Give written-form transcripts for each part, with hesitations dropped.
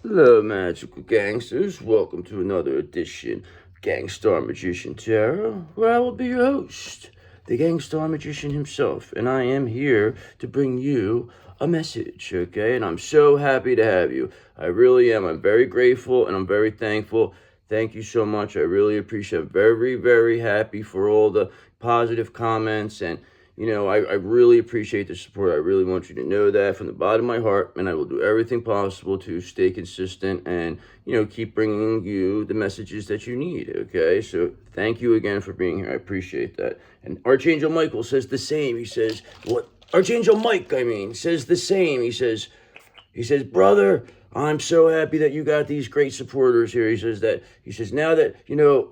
Hello, magical gangsters. Welcome to another edition of Gangster Magician Tarot, where I will be your host, the Gangster Magician himself, and I am here to bring you a message, okay? And I'm so happy to have you. I really am. I'm very grateful and I'm very thankful. Thank you so much. I really appreciate it. I'm very, very happy for all the positive comments and I really appreciate the support. I really want you to know that from the bottom of my heart, and I will do everything possible to stay consistent and, keep bringing you the messages that you need, okay? So thank you again for being here. I appreciate that. And Archangel Michael says the same. He says, what? Archangel Mike, says the same. He says, brother, I'm so happy that you got these great supporters here. He says, now that,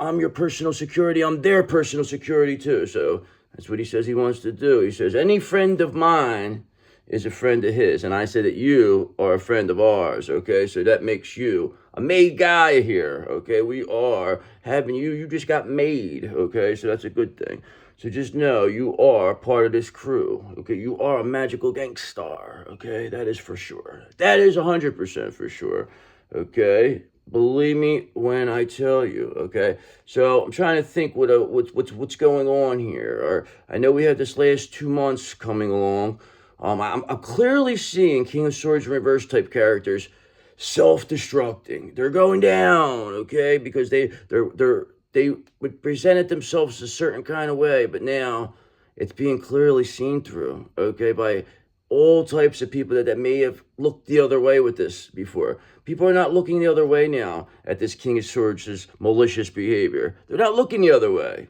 I'm your personal security, I'm their personal security too. So that's what he says he wants to do. He says, any friend of mine is a friend of his. And I say that you are a friend of ours, okay? So that makes you a made guy here, okay? We are having you just got made, okay? So that's a good thing. So just know you are part of this crew, okay? You are a magical gangster, okay? That is for sure. That is 100% for sure, okay? Believe me when I tell you, okay? So I'm trying to think what's going on here. Or I know we have this last 2 months coming along. I'm clearly seeing King of Swords reverse type characters self-destructing. They're going down, okay? Because they would presented themselves a certain kind of way, but now it's being clearly seen through, okay, by all types of people that may have looked the other way with this before. People are not looking the other way now at this King of Swords' malicious behavior. They're not looking the other way.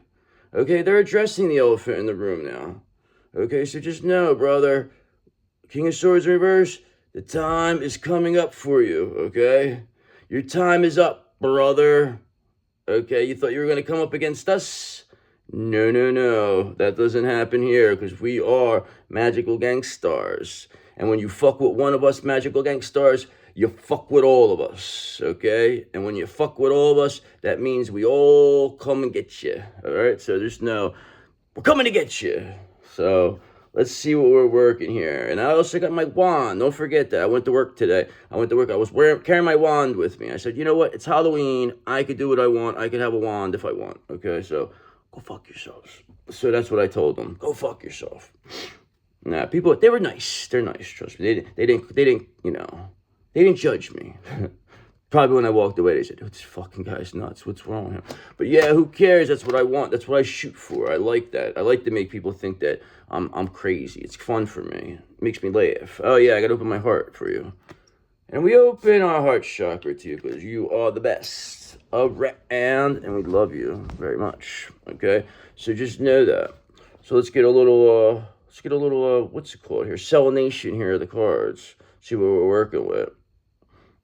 Okay, they're addressing the elephant in the room now. Okay, so just know, brother, King of Swords reverse, the time is coming up for you, okay? Your time is up, brother. Okay, you thought you were going to come up against us? No, no, no. That doesn't happen here because we are magical gangsters. And when you fuck with one of us magical gangsters, you fuck with all of us, okay? And when you fuck with all of us, that means we all come and get you, all right? So just know, we're coming to get you. So let's see what we're working here. And I also got my wand. Don't forget that. I went to work today. I was carrying my wand with me. I said, you know what? It's Halloween. I could do what I want. I could have a wand if I want, okay? So go fuck yourselves. So that's what I told them. Go fuck yourself. Nah, people, they were nice. They're nice, trust me. They didn't judge me. Probably when I walked away, they said, oh, this fucking guy's nuts. What's wrong with him? But yeah, who cares? That's what I want. That's what I shoot for. I like that. I like to make people think that I'm crazy. It's fun for me. It makes me laugh. Oh yeah, I got to open my heart for you. And we open our heart chakra to you because you are the best around, and we love you very much. Okay, so just know that. So let's get a little, what's it called here? Selenation here of the cards. See what we're working with.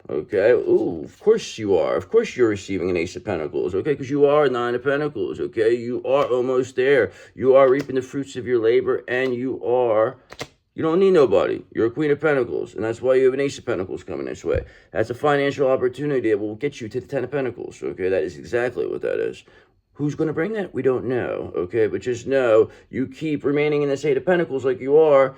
Okay, ooh, of course you are. Of course you're receiving an Ace of Pentacles, okay? Because you are a Nine of Pentacles, okay? You are almost there. You are reaping the fruits of your labor, and you don't need nobody. You're a Queen of Pentacles, and that's why you have an Ace of Pentacles coming this way. That's a financial opportunity that will get you to the Ten of Pentacles, okay? That is exactly what that is. Who's going to bring that? We don't know, okay? But just know, you keep remaining in this Eight of Pentacles like you are,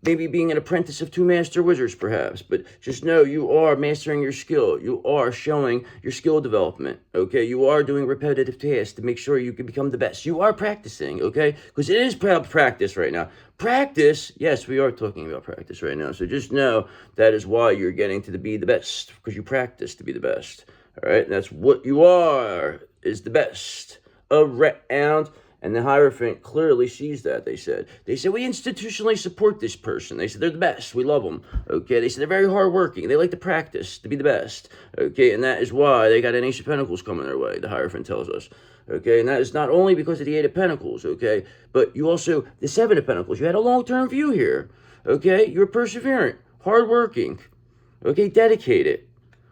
maybe being an apprentice of two master wizards, perhaps. But just know you are mastering your skill. You are showing your skill development, okay? You are doing repetitive tasks to make sure you can become the best. You are practicing, okay? Because it is practice right now. Practice, yes, we are talking about practice right now. So just know that is why you're getting to be the best, because you practice to be the best, all right? And that's what you are, is the best around. And the Hierophant clearly sees that, they said. They said, we institutionally support this person. They said, they're the best. We love them. Okay, they said, they're very hardworking. They like to practice to be the best. Okay, and that is why they got an Ace of Pentacles coming their way, the Hierophant tells us. Okay, and that is not only because of the Eight of Pentacles, okay, but you also, the Seven of Pentacles. You had a long-term view here. Okay, you're perseverant, hardworking, okay, dedicated.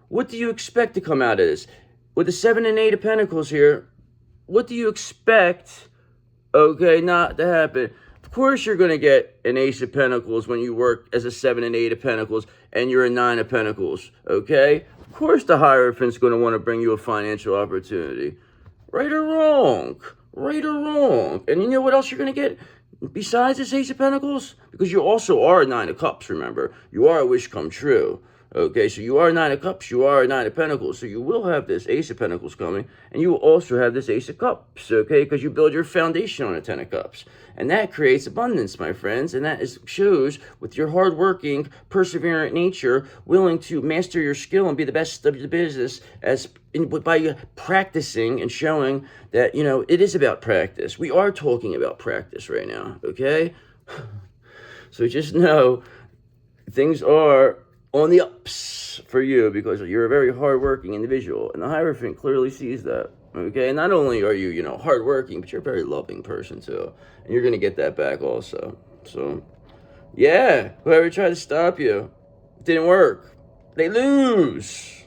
What do you expect to come out of this? With the Seven and Eight of Pentacles here, what do you expect, okay, not to happen? Of course you're going to get an Ace of Pentacles when you work as a 7 and 8 of Pentacles and you're a 9 of Pentacles, okay? Of course the Hierophant's going to want to bring you a financial opportunity. Right or wrong? Right or wrong? And you know what else you're going to get besides this Ace of Pentacles? Because you also are a 9 of Cups, remember. You are a wish come true, Okay, so you are Nine of Cups, you are a Nine of Pentacles, so you will have this Ace of Pentacles coming, and you will also have this Ace of Cups, okay, because you build your foundation on a Ten of Cups. And that creates abundance, my friends, and that shows with your hardworking, perseverant nature, willing to master your skill and be the best of the business by practicing and showing that, you know, it is about practice. We are talking about practice right now, okay? So just know things are on the ups for you because you're a very hardworking individual, and the Hierophant clearly sees that. Okay, and not only are you, you know, hardworking, but you're a very loving person too, and you're gonna get that back also. So, yeah, whoever tried to stop you, didn't work. They lose.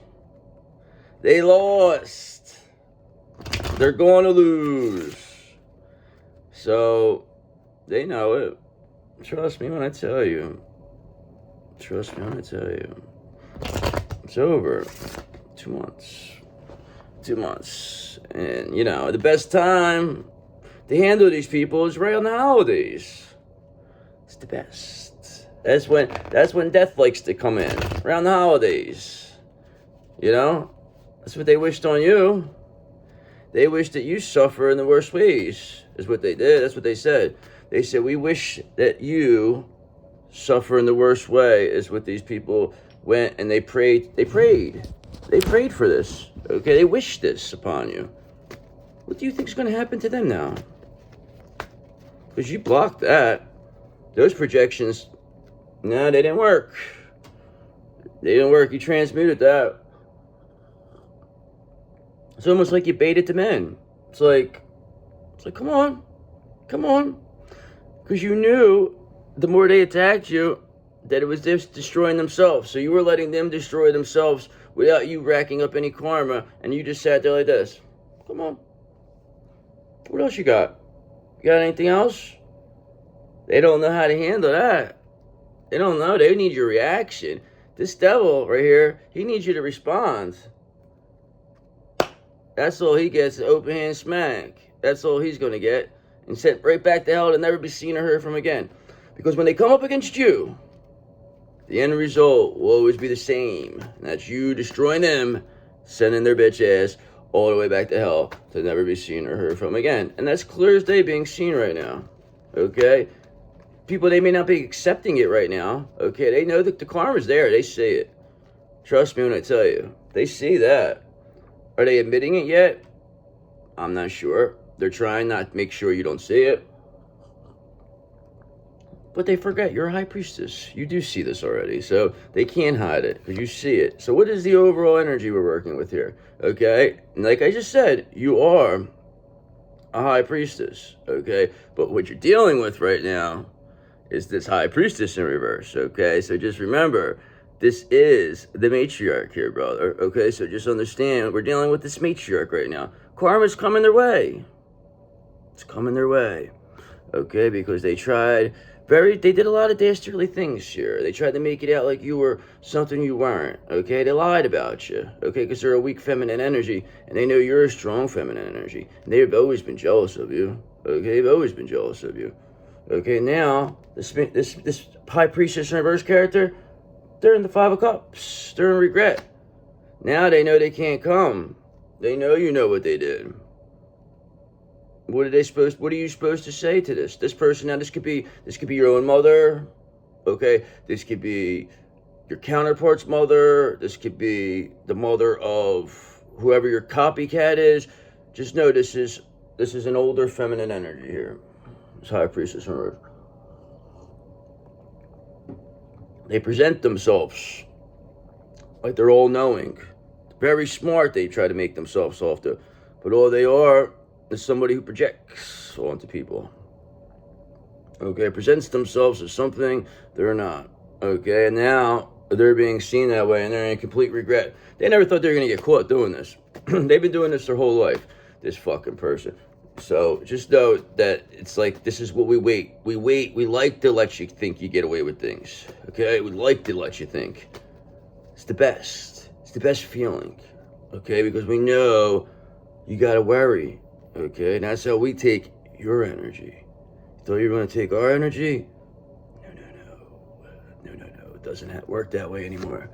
They lost. They're going to lose. So, they know it. Trust me when I tell you. Trust me when I tell you. It's over. 2 months. 2 months. And, you know, the best time to handle these people is right on the holidays. It's the best. That's when death likes to come in. Around the holidays. You know? That's what they wished on you. They wished that you suffer in the worst ways. Is what they did. That's what they said. They said, we wish that you suffer in the worst way, is what these people went and they prayed. They prayed for this. Okay, they wished this upon you. What do you think is going to happen to them now? Because you blocked that. Those projections, no, they didn't work. They didn't work. You transmuted that. It's almost like you baited them in. It's like, come on. Because you knew the more they attacked you, that it was just destroying themselves. So you were letting them destroy themselves without you racking up any karma, and you just sat there like this. Come on. What else you got? You got anything else? They don't know how to handle that. They don't know. They need your reaction. This devil right here, he needs you to respond. That's all he gets, an open hand smack. That's all he's going to get. And sent right back to hell to never be seen or heard from again. Because when they come up against you, the end result will always be the same. And that's you destroying them, sending their bitch ass all the way back to hell to never be seen or heard from again. And that's clear as day being seen right now. Okay? People, they may not be accepting it right now. Okay? They know that the karma's there. They see it. Trust me when I tell you. They see that. Are they admitting it yet? I'm not sure. They're trying not to make sure you don't see it. But they forget you're a high priestess. You do see this already. So they can't hide it because you see it. So what is the overall energy we're working with here? Okay? And like I just said, you are a high priestess. Okay? But what you're dealing with right now is this high priestess in reverse. Okay? So just remember, this is the matriarch here, brother. Okay? So just understand, we're dealing with this matriarch right now. Karma's coming their way. It's coming their way. Okay? Because they did a lot of dastardly things here. They tried to make it out like you were something you weren't, okay? They lied about you, okay? Because they're a weak feminine energy, and they know you're a strong feminine energy. And they've always been jealous of you, okay? They've always been jealous of you. Okay, now, this high priestess in reverse character, they're in the Five of Cups. They're in regret. Now they know they can't come. They know you know what they did. What are you supposed to say to this person? Now this could be your own mother, okay? This could be your counterpart's mother. This could be the mother of whoever your copycat is. Just know this is an older feminine energy here. It's high priestess in reverse. They present themselves like they're all knowing. Very smart. They try to make themselves softer, but all they are is somebody who projects onto people. Okay, presents themselves as something they're not. Okay, and now they're being seen that way and they're in complete regret. They never thought they were going to get caught doing this. They've been doing this their whole life, this fucking person. So just know that it's like, this is what we wait. We like to let you think you get away with things. Okay, we like to let you think. It's the best. It's the best feeling. Okay, because we know you got to worry. Okay, and that's how we take your energy. You thought you were going to take our energy? No. It doesn't work that way anymore.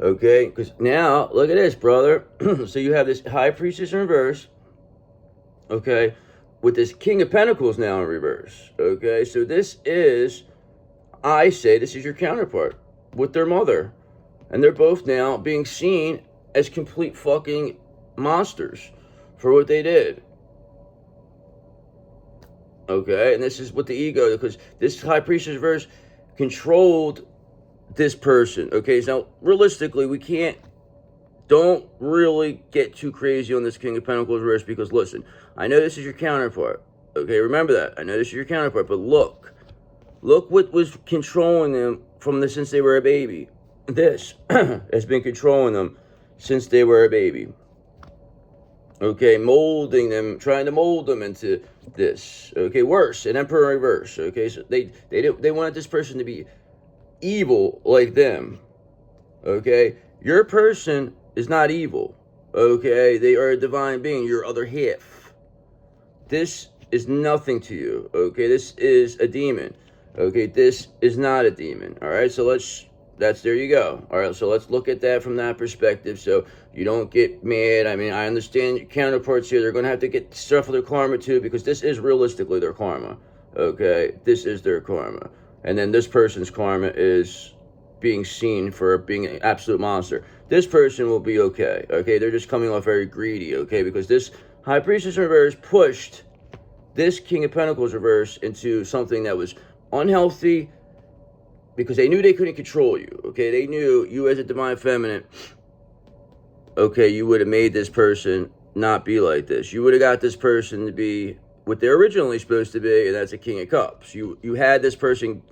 Okay, because now, look at this, brother. So you have this High Priestess in reverse, okay, with this King of Pentacles now in reverse, okay? So this is, I say, this is your counterpart with their mother. And they're both now being seen as complete fucking monsters for what they did. Okay, and this is with the ego, because this High Priestess reverse controlled this person. Okay, so now realistically, don't really get too crazy on this King of Pentacles reverse, because listen, I know this is your counterpart. Okay, remember that. I know this is your counterpart, but look what was controlling them since they were a baby. This has been controlling them since they were a baby. Okay, molding them, trying to mold them into this. Okay, worse, an Emperor in reverse. Okay, so they wanted this person to be evil like them. Okay, your person is not evil. Okay, they are a divine being, your other half. This is nothing to you. Okay, this is a demon. Okay, this is not a demon. All right, so there you go. All right, so let's look at that from that perspective, so you don't get mad. I mean, I understand your counterparts here, they're going to have to get stuff with their karma too, because this is realistically their karma. Okay, this is their karma. And then this person's karma is being seen for being an absolute monster. This person will be okay. Okay, they're just coming off very greedy. Okay, because this High Priestess reverse pushed this King of Pentacles reverse into something that was unhealthy, because they knew they couldn't control you. Okay, they knew you as a divine feminine, okay, you would have made this person not be like this. You would have got this person to be what they're originally supposed to be, and that's a King of Cups. You had this person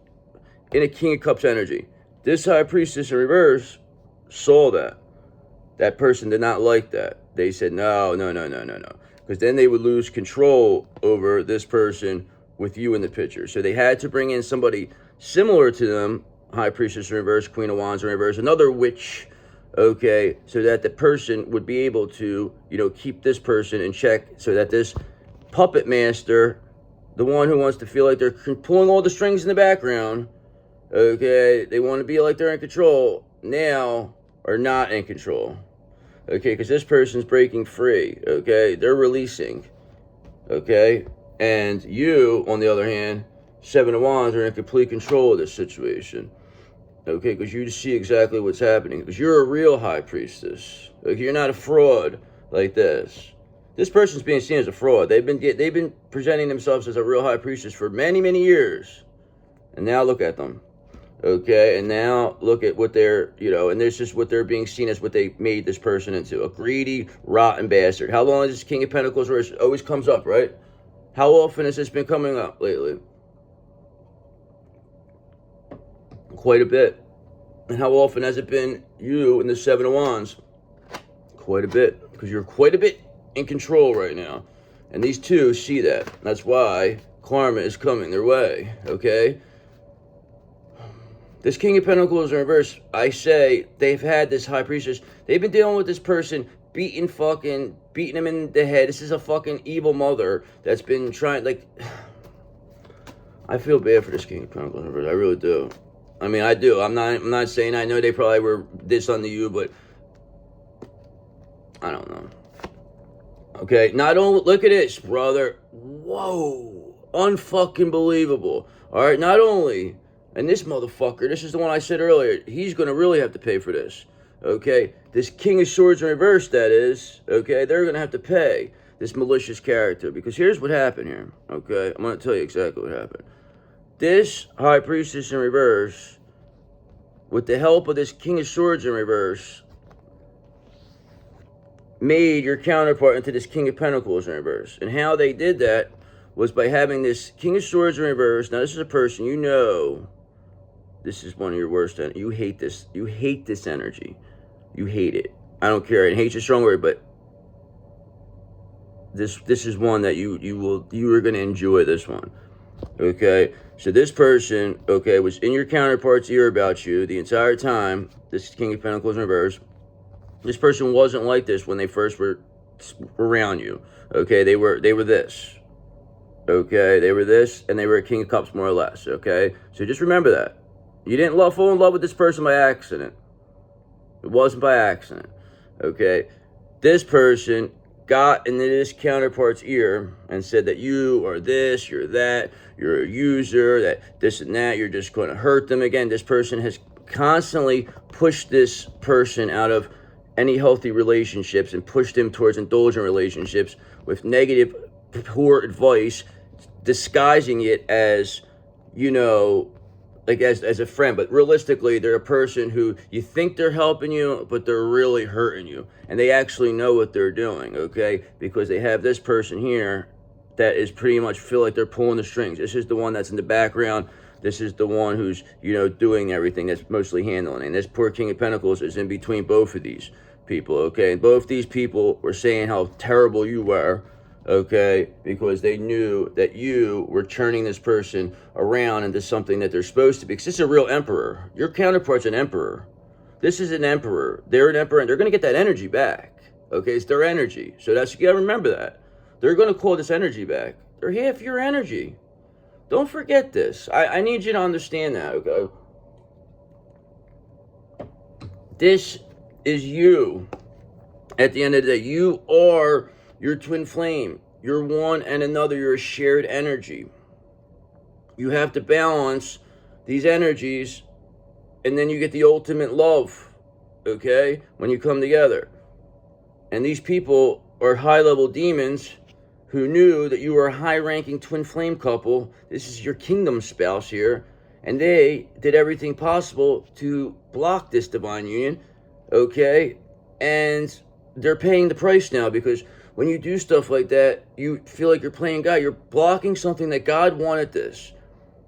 in a King of Cups energy. This High Priestess in reverse saw that. That person did not like that. They said, no. Because then they would lose control over this person with you in the picture. So they had to bring in somebody similar to them, High Priestess in reverse, Queen of Wands in reverse, another witch, okay, so that the person would be able to, keep this person in check, so that this puppet master, the one who wants to feel like they're pulling all the strings in the background, okay, they want to be like they're in control, now are not in control. Okay, because this person's breaking free. Okay, they're releasing. Okay, and you, on the other hand, Seven of Wands, are in complete control of this situation. Okay, because you see exactly what's happening. Because you're a real High Priestess. Okay, you're not a fraud like this. This person's being seen as a fraud. They've been presenting themselves as a real High Priestess for many, many years. And now look at them. Okay, and now look at what they're, and this is what they're being seen as, what they made this person into. A greedy, rotten bastard. How long has this King of Pentacles where it always comes up, right? How often has this been coming up lately? Quite a bit. And how often has it been you and the Seven of Wands? Quite a bit. Because you're quite a bit in control right now. And these two see that. That's why karma is coming their way, okay? This King of Pentacles in reverse, I say, they've had this High Priestess. They've been dealing with this person beating him in the head. This is a fucking evil mother that's been trying, I feel bad for this King of Pentacles in reverse. I really do. I mean, I do. I'm not saying I know they probably were this unto you, but I don't know. Okay, not only, look at this, brother. Whoa. Unfucking believable. Alright, not only, and this motherfucker, this is the one I said earlier, he's going to really have to pay for this. Okay, this King of Swords in reverse, that is, okay, they're going to have to pay this malicious character, because here's what happened here, okay, I'm going to tell you exactly what happened. This High Priestess in reverse, with the help of this King of Swords in reverse, made your counterpart into this King of Pentacles in reverse. And how they did that was by having this King of Swords in reverse. Now, this is a person, this is one of your worst enemies. You hate this. You hate this energy. You hate it. I don't care. And hate's a strong word, but this is one that you are going to enjoy this one. Okay? So this person, okay, was in your counterpart's ear about you the entire time. This King of Pentacles in reverse. This person wasn't like this when they first were around you. Okay? They were this. Okay? They were this, and they were a King of Cups, more or less. Okay? So just remember that. You didn't fall in love with this person by accident. It wasn't by accident, okay? This person got into this counterpart's ear and said that you are this, you're that, you're a user, that this and that, you're just going to hurt them again. This person has constantly pushed this person out of any healthy relationships and pushed them towards indulgent relationships with negative, poor advice, disguising it as, you know, like as a friend, but realistically they're a person who you think they're helping you, but they're really hurting you, and they actually know what they're doing, okay? Because they have this person here that is pretty much feel like they're pulling the strings. This is the one that's in the background. This is the one who's, you know, doing everything, that's mostly handling, and this poor King of Pentacles is in between both of these people, okay? And both these people were saying how terrible you were, okay, because they knew that you were turning this person around into something that they're supposed to be. Because this is a real emperor. Your counterpart's an emperor. This is an emperor. They're an emperor, and they're going to get that energy back, okay? It's their energy. So that's, you got to remember that. They're going to call this energy back. They're half your energy. Don't forget this. I need you to understand that, okay? This is you. At the end of the day, you are your twin flame. You're one and another. You're a shared energy. You have to balance these energies, and then you get the ultimate love, okay, when you come together. And these people are high-level demons who knew that you were a high-ranking twin flame couple. This is your kingdom spouse here. And they did everything possible to block this divine union, okay? And they're paying the price now, because when you do stuff like that, you feel like you're playing God. You're blocking something that God wanted this.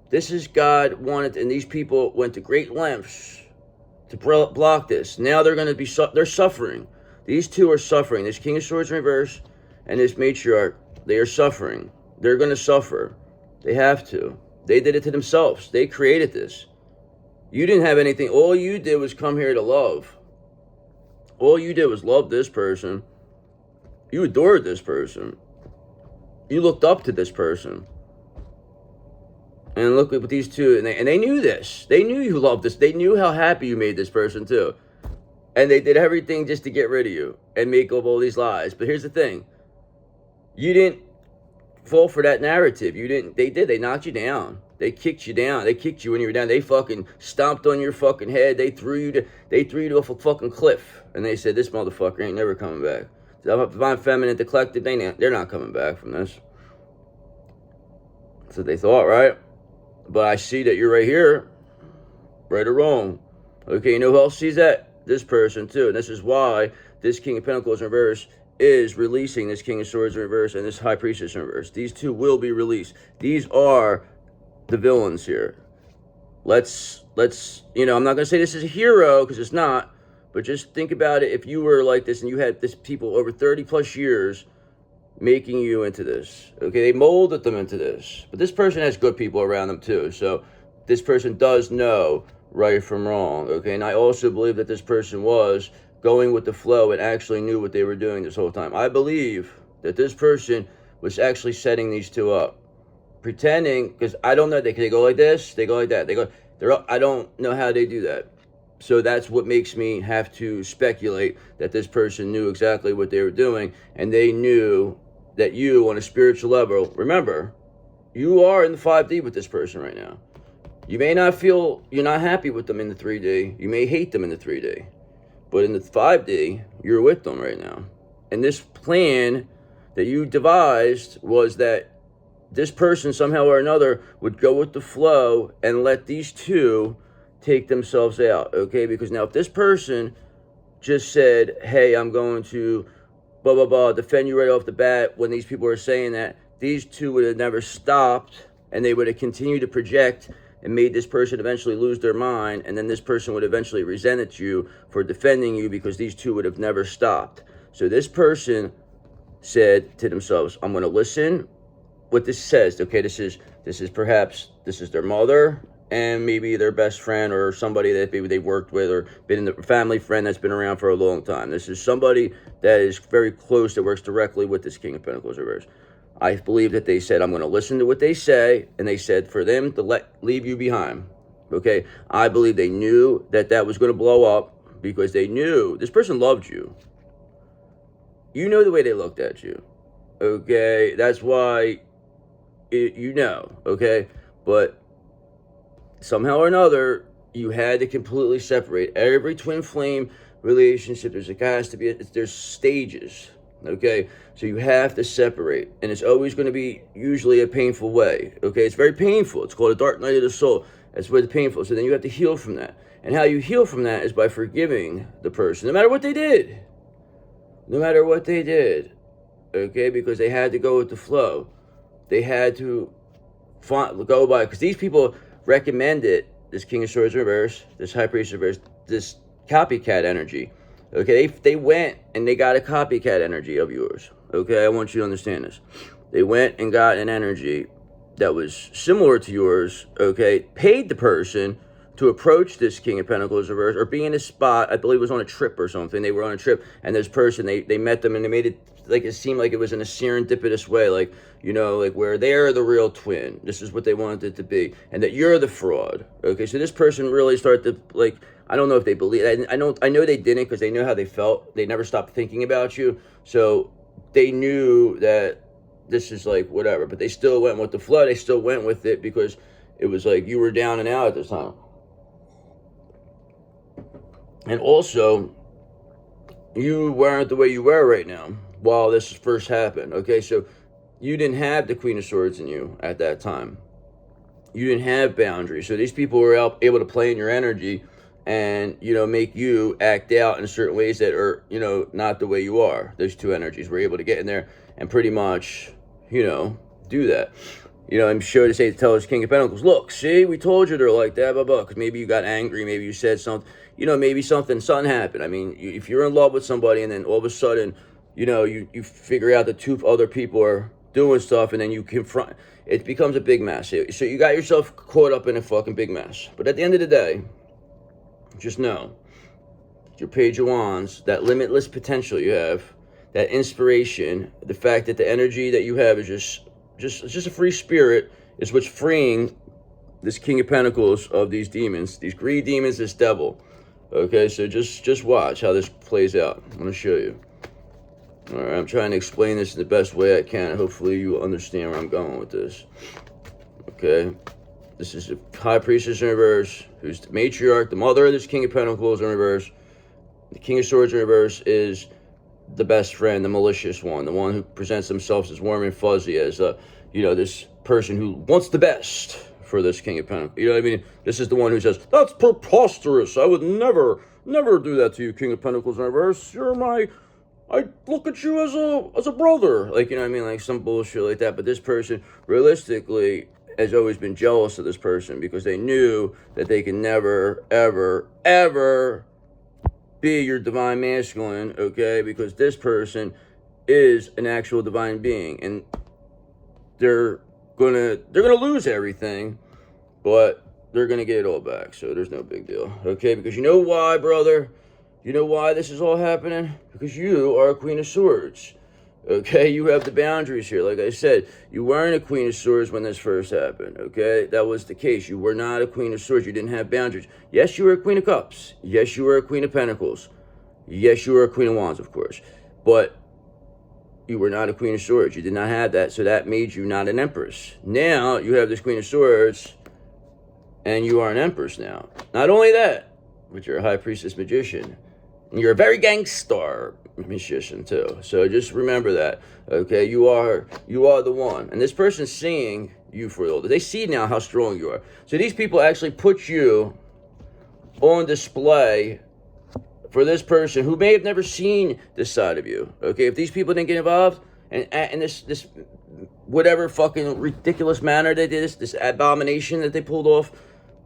This is God wanted, and these people went to great lengths to block this. Now they're going to be, they're suffering. These two are suffering. This King of Swords in reverse and this Matriarch, they are suffering. They're going to suffer. They have to. They did it to themselves. They created this. You didn't have anything. All you did was come here to love. All you did was love this person. You adored this person. You looked up to this person. And look at these two, and they knew this. They knew you loved this. They knew how happy you made this person too. And they did everything just to get rid of you and make up all these lies. But here's the thing. You didn't fall for that narrative. You didn't. They did. They knocked you down. They kicked you down. They kicked you when you were down. They fucking stomped on your fucking head. They threw you off a fucking cliff. And they said, this motherfucker ain't never coming back. Divine Feminine, the collective, they're not coming back from this. That's what they thought, right? But I see that you're right here. Right or wrong. Okay, you know who else sees that? This person too. And this is why this King of Pentacles in reverse is releasing this King of Swords in reverse and this High Priestess in reverse. These two will be released. These are the villains here. Let's you know, I'm not going to say this is a hero, because it's not. But just think about it. If you were like this and you had this people over 30 plus years making you into this, okay, they molded them into this. But this person has good people around them too. So this person does know right from wrong, okay? And I also believe that this person was going with the flow and actually knew what they were doing this whole time. I believe that this person was actually setting these two up, pretending, because I don't know, they go like this, they go like that, I don't know how they do that. So that's what makes me have to speculate that this person knew exactly what they were doing, and they knew that you, on a spiritual level, remember, you are in the 5D with this person right now. You may not feel, you're not happy with them in the 3D. You may hate them in the 3D. But in the 5D, you're with them right now. And this plan that you devised was that this person somehow or another would go with the flow and let these two take themselves out, okay? Because now if this person just said, hey, I'm going to blah, blah, blah, defend you right off the bat, when these people are saying that, these two would have never stopped, and they would have continued to project and made this person eventually lose their mind, and then this person would eventually resent you for defending you, because these two would have never stopped. So this person said to themselves, I'm going to listen what this says, okay? This is perhaps, this is their mother, and maybe their best friend, or somebody that maybe they worked with, or been in the family friend that's been around for a long time. This is somebody that is very close, that works directly with this King of Pentacles reverse. I believe that they said, I'm going to listen to what they say, and they said for them to leave you behind, okay? I believe they knew that that was going to blow up, because they knew this person loved you. You know the way they looked at you, okay? That's why, you know, okay? But somehow or another, you had to completely separate. Every twin flame relationship, there's stages, okay? So you have to separate, and it's always going to be usually a painful way, okay? It's very painful. It's called a dark night of the soul. That's where the painful. So then you have to heal from that. And how you heal from that is by forgiving the person, no matter what they did. No matter what they did, okay? Because they had to go with the flow. They had to go by, because these people recommended this King of Swords in reverse, this High Priest in reverse, this copycat energy, okay? They went and they got a copycat energy of yours, okay? I want you to understand this. They went and got an energy that was similar to yours, okay? Paid the person to approach this King of Pentacles reverse, or be in a spot. I believe it was on a trip or something. They were on a trip, and this person, they met them, and they made it like it seemed like it was in a serendipitous way, like, you know, like where they're the real twin. This is what they wanted it to be, and that you're the fraud. Okay, so this person really started to, like, I don't know if they believe. I know they didn't, because they knew how they felt. They never stopped thinking about you, so they knew that this is like whatever. But they still went with the flow. They still went with it because it was like you were down and out at this time. And also, you weren't the way you were right now while this first happened, okay? So you didn't have the Queen of Swords in you at that time. You didn't have boundaries. So these people were able to play in your energy and, you know, make you act out in certain ways that are, you know, not the way you are. Those two energies were able to get in there and pretty much, you know, do that. You know, I'm sure to say, to tell this King of Pentacles, look, see, we told you they're like that, blah, blah, because maybe you got angry, maybe you said something, you know, maybe something happened. I mean, if you're in love with somebody and then all of a sudden, you know, you figure out that two other people are doing stuff and then you confront, it becomes a big mess. So you got yourself caught up in a fucking big mess. But at the end of the day, just know, your Page of Wands, that limitless potential you have, that inspiration, the fact that the energy that you have is just a free spirit, is what's freeing this King of Pentacles of these demons, these greed demons, this devil. Okay, so just watch how this plays out. I'm going to show you. All right, I'm trying to explain this in the best way I can. Hopefully you understand where I'm going with this. Okay, this is a High Priestess in reverse, who's the Matriarch, the mother of this King of Pentacles in reverse. The King of Swords in reverse is the best friend, the malicious one, the one who presents themselves as warm and fuzzy, as you know, this person who wants the best for this King of Pentacles. You know what I mean? This is the one who says, that's preposterous. I would never do that to you, King of Pentacles in reverse. I look at you as a brother. Like, you know what I mean? Like some bullshit like that. But this person, realistically, has always been jealous of this person because they knew that they can never, ever be your divine masculine, okay? Because this person is an actual divine being, and they're gonna lose everything, but they're gonna get it all back. So there's no big deal, okay? Because you know why, brother? You know why this is all happening? Because you are a Queen of Swords, okay? You have the boundaries here. Like I said, you weren't a Queen of Swords when this first happened, okay? That was the case. You were not a Queen of Swords. You didn't have boundaries. Yes, you were a Queen of Cups. Yes, you were a Queen of Pentacles. Yes, you were a Queen of Wands, of course. But you were not a Queen of Swords. You did not have that, so that made you not an Empress. Now, you have this Queen of Swords, and you are an Empress now. Not only that, but you're a High Priestess Magician. And you're a very Gangster Magician, too. So just remember that, okay? You are the one. And this person's seeing you for all. They see now how strong you are. So these people actually put you on display for this person who may have never seen this side of you, okay? If these people didn't get involved and this whatever fucking ridiculous manner they did, this abomination that they pulled off,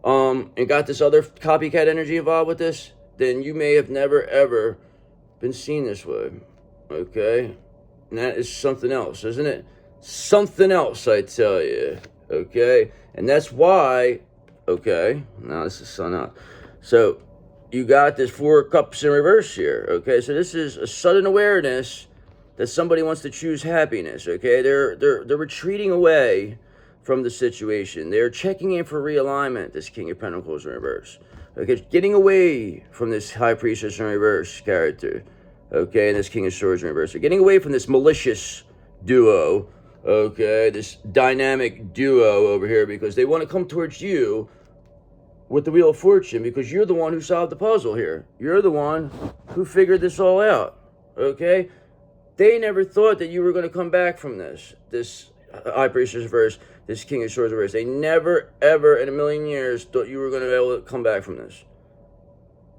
and got this other copycat energy involved with this, then you may have never, ever been seen this way, okay? And that is something else, isn't it? Something else, I tell you, okay? And that's why, okay, now this is sun up. So you got this 4 cups in reverse here, okay? So this is a sudden awareness that somebody wants to choose happiness, okay? They're retreating away from the situation. They're checking in for realignment, this King of Pentacles in reverse. Okay, getting away from this High Priestess in reverse character. Okay, and this King of Swords in reverse. They're getting away from this malicious duo. Okay, this dynamic duo over here, because they want to come towards you with the Wheel of Fortune, because you're the one who solved the puzzle here. You're the one who figured this all out. Okay? They never thought that you were going to come back from this High Priestess reverse, this King of Swords reverse. They never, ever in a million years thought you were going to be able to come back from this.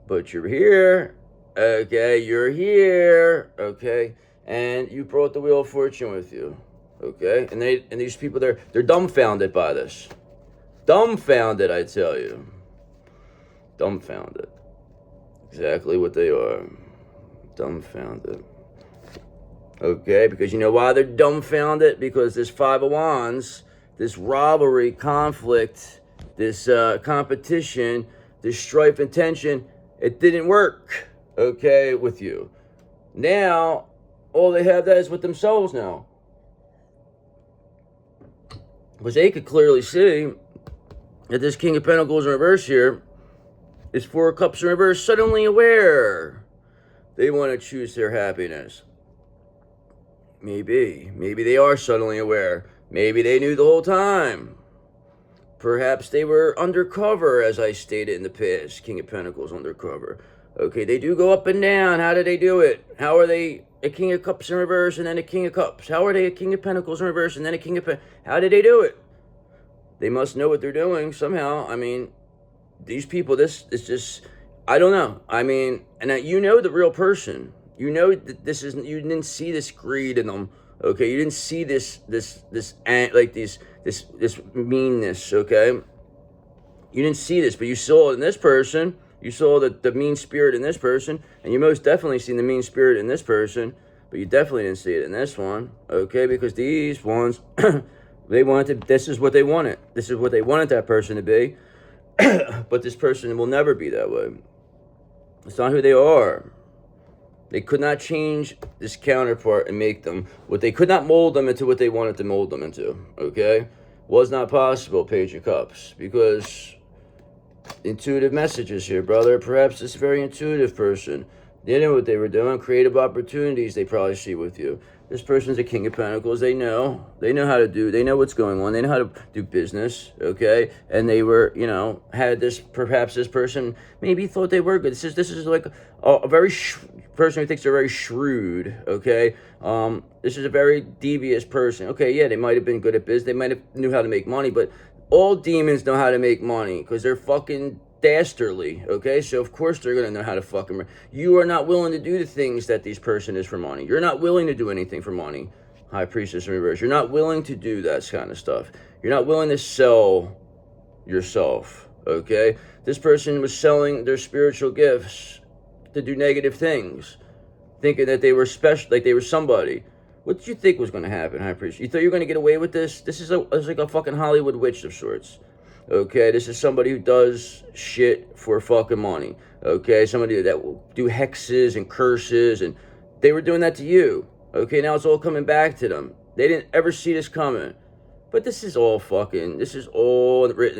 But you're here. Okay, you're here. Okay, and you brought the Wheel of Fortune with you. Okay, and these people, they're dumbfounded by this. Dumbfounded, I tell you. Dumbfounded. Exactly what they are. Dumbfounded. Okay, because you know why they're dumbfounded? Because this Five of Wands, this rivalry, conflict, this competition, this strife and tension, it didn't work, okay, with you. Now, all they have that is with themselves now. Because they could clearly see that this King of Pentacles in reverse here is Four of Cups in reverse, suddenly aware. They want to choose their happiness. Maybe they are suddenly aware. Maybe they knew the whole time. Perhaps they were undercover, as I stated in the past. King of Pentacles undercover. Okay, they do go up and down. How do they do it? How are they a King of Cups in reverse and then a King of Cups? How are they a King of Pentacles in reverse and then a King of Pentacles? How did they do it? They must know what they're doing somehow. I mean, these people, this is just, I don't know. I mean, and you know the real person. You know that this isn't, you didn't see this greed in them. Okay, you didn't see this meanness, okay? You didn't see this, but you saw it in this person. You saw the mean spirit in this person, and you most definitely seen the mean spirit in this person, but you definitely didn't see it in this one, okay? Because these ones, they wanted to, this is what they wanted. This is what they wanted that person to be, but this person will never be that way. It's not who they are. They could not change this counterpart and make them what they could not mold them into what they wanted to mold them into. Okay? Was not possible, Page of Cups. Because intuitive messages here, brother. Perhaps this very intuitive person. They knew what they were doing. Creative opportunities they probably see with you. This person's a King of Pentacles. They know. They know how to do. They know what's going on. They know how to do business. Okay? And they were, you know, had this, perhaps this person maybe thought they were good. This is like a very person who thinks they're very shrewd. Okay? This is a very devious person. Okay, yeah, they might have been good at business. They might have knew how to make money, but all demons know how to make money because they're fucking dastardly, okay? So of course they're gonna know how to fucking. You are not willing to do the things that this person is for money. You're not willing to do anything for money, High Priestess in reverse. You're not willing to do that kind of stuff. You're not willing to sell yourself, okay? This person was selling their spiritual gifts to do negative things, thinking that they were special, like they were somebody. What did you think was going to happen, High Priest? You thought you were going to get away with this? This is like a fucking Hollywood witch of sorts. Okay, this is somebody who does shit for fucking money. Okay, somebody that will do hexes and curses, and they were doing that to you. Okay, now it's all coming back to them. They didn't ever see this coming. But this is all written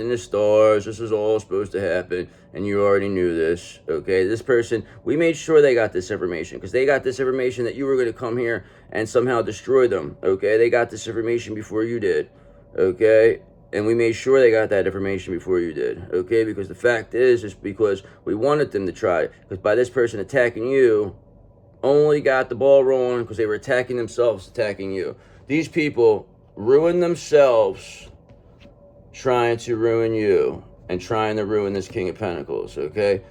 in the stars. This is all supposed to happen, and you already knew this. Okay, this person, we made sure they got this information, because they got this information that you were going to come here and somehow destroy them. Okay, they got this information before you did. Okay, and we made sure they got that information before you did. Okay, because the fact is because we wanted them to try. Because by this person attacking you, only got the ball rolling because they were attacking themselves, attacking you. These people ruin themselves trying to ruin you and trying to ruin this King of Pentacles, okay?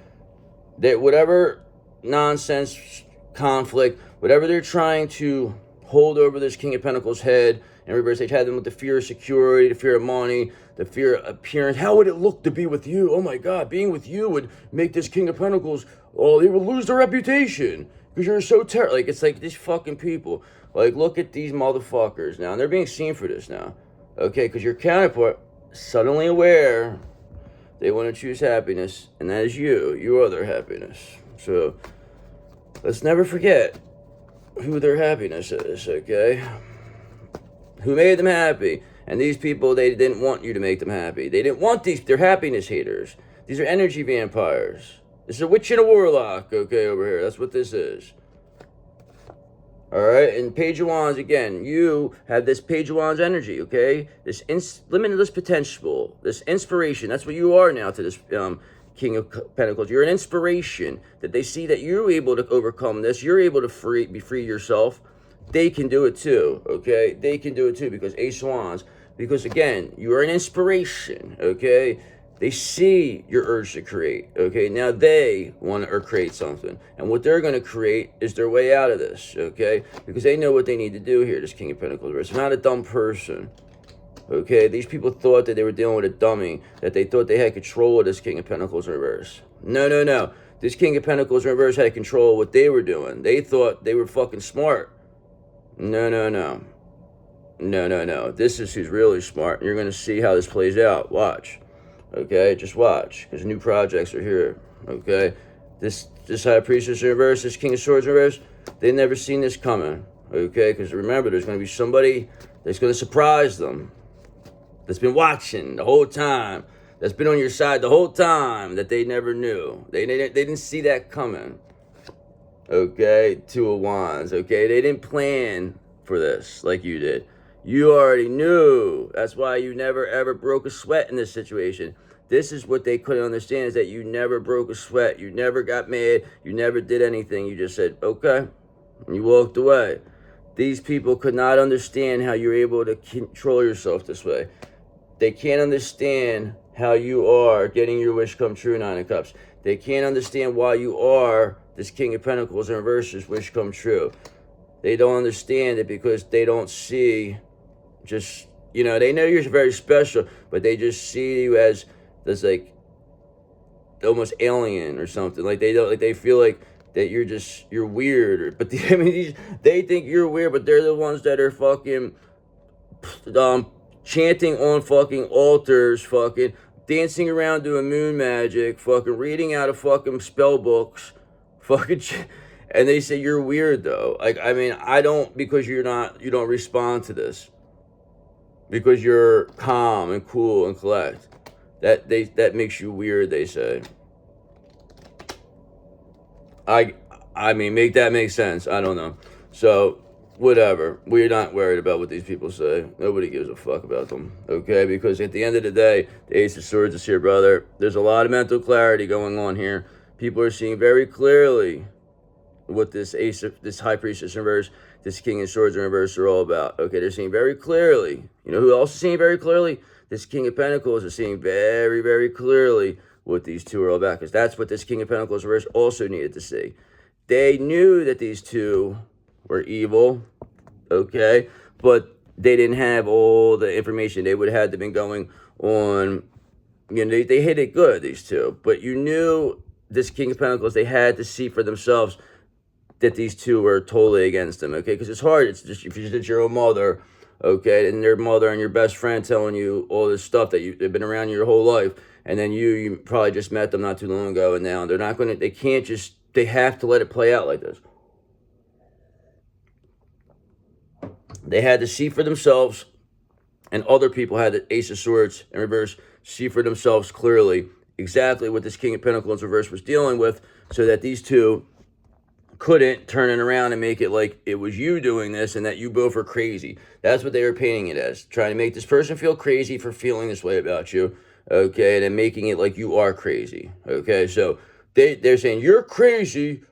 That whatever nonsense, conflict, whatever they're trying to hold over this King of Pentacles' head, in reverse, they've had them with the fear of security, the fear of money, the fear of appearance. How would it look to be with you? Oh my God, being with you would make this King of Pentacles, oh, they would lose their reputation because you're so terrible. Like, it's like these fucking people. Like, look at these motherfuckers now. And they're being seen for this now. Okay, because your counterpart, suddenly aware, they want to choose happiness. And that is you. You are their happiness. So, let's never forget who their happiness is, okay? Who made them happy. And these people, they didn't want you to make them happy. They didn't want these, they're happiness haters. These are energy vampires. This is a witch and a warlock, okay, over here. That's what this is. Alright, and Page of Wands, again, you have this Page of Wands energy, okay? This limitless potential, this inspiration. That's what you are now to this King of Pentacles. You're an inspiration that they see that you're able to overcome this. You're able to be free yourself. They can do it too, okay? They can do it too because Ace of Wands. Because, again, you are an inspiration, okay? They see your urge to create, okay? Now they want to create something. And what they're going to create is their way out of this, okay? Because they know what they need to do here, this King of Pentacles. They're not a dumb person, okay? These people thought that they were dealing with a dummy, that they thought they had control of this King of Pentacles in reverse. No, no, no. This King of Pentacles in reverse had control of what they were doing. They thought they were fucking smart. No, no, no. No, no, no. This is who's really smart. You're going to see how this plays out. Watch. Okay, just watch, because new projects are here, okay? This High Priestess in reverse, this King of Swords in reverse, they've never seen this coming, okay? Because remember, there's going to be somebody that's going to surprise them, that's been watching the whole time, that's been on your side the whole time, that they never knew. They didn't see that coming, okay? Two of Wands, okay? They didn't plan for this like you did. You already knew. That's why you never ever broke a sweat in this situation. This is what they couldn't understand, is that you never broke a sweat. You never got mad. You never did anything. You just said, okay, and you walked away. These people could not understand how you're able to control yourself this way. They can't understand how you are getting your wish come true, Nine of Cups. They can't understand why you are this King of Pentacles in reverse, wish come true. They don't understand it because they don't see just, you know, they know you're very special, but they just see you as this, like, almost alien or something. Like, they don't, like, they feel like that you're weird. But I mean, they think you're weird, but they're the ones that are fucking chanting on fucking altars, fucking dancing around doing moon magic, fucking reading out of fucking spell books, fucking and they say you're weird though. Like, I mean, I don't, because you don't respond to this. Because you're calm and cool and collect. That makes you weird, they say. I mean, make that make sense. I don't know. So, whatever. We're not worried about what these people say. Nobody gives a fuck about them. Okay? Because at the end of the day, the Ace of Swords is here, brother. There's a lot of mental clarity going on here. People are seeing very clearly what this High Priestess in reverse, this King of Swords in reverse are all about. Okay, they're seeing very clearly. You know who else is seeing very clearly? This King of Pentacles is seeing very, very clearly what these two are all about. Because that's what this King of Pentacles in reverse also needed to see. They knew that these two were evil, okay? But they didn't have all the information. They would have had to been going on, you know, they hit it good, these two. But you knew this King of Pentacles, they had to see for themselves that these two were totally against them, okay? Because it's hard. It's just, if it's your own mother, okay, and their mother and your best friend telling you all this stuff that they've been around you your whole life, and then you probably just met them not too long ago, and now they're not going to, they can't just, they have to let it play out like this. They had to see for themselves, and other people had the Ace of Swords in reverse see for themselves clearly exactly what this King of Pentacles in reverse was dealing with, so that these two couldn't turn it around and make it like it was you doing this and that you both are crazy. That's what they were painting it as. Trying to make this person feel crazy for feeling this way about you, okay, and then making it like you are crazy, okay? So they're saying, you're crazy.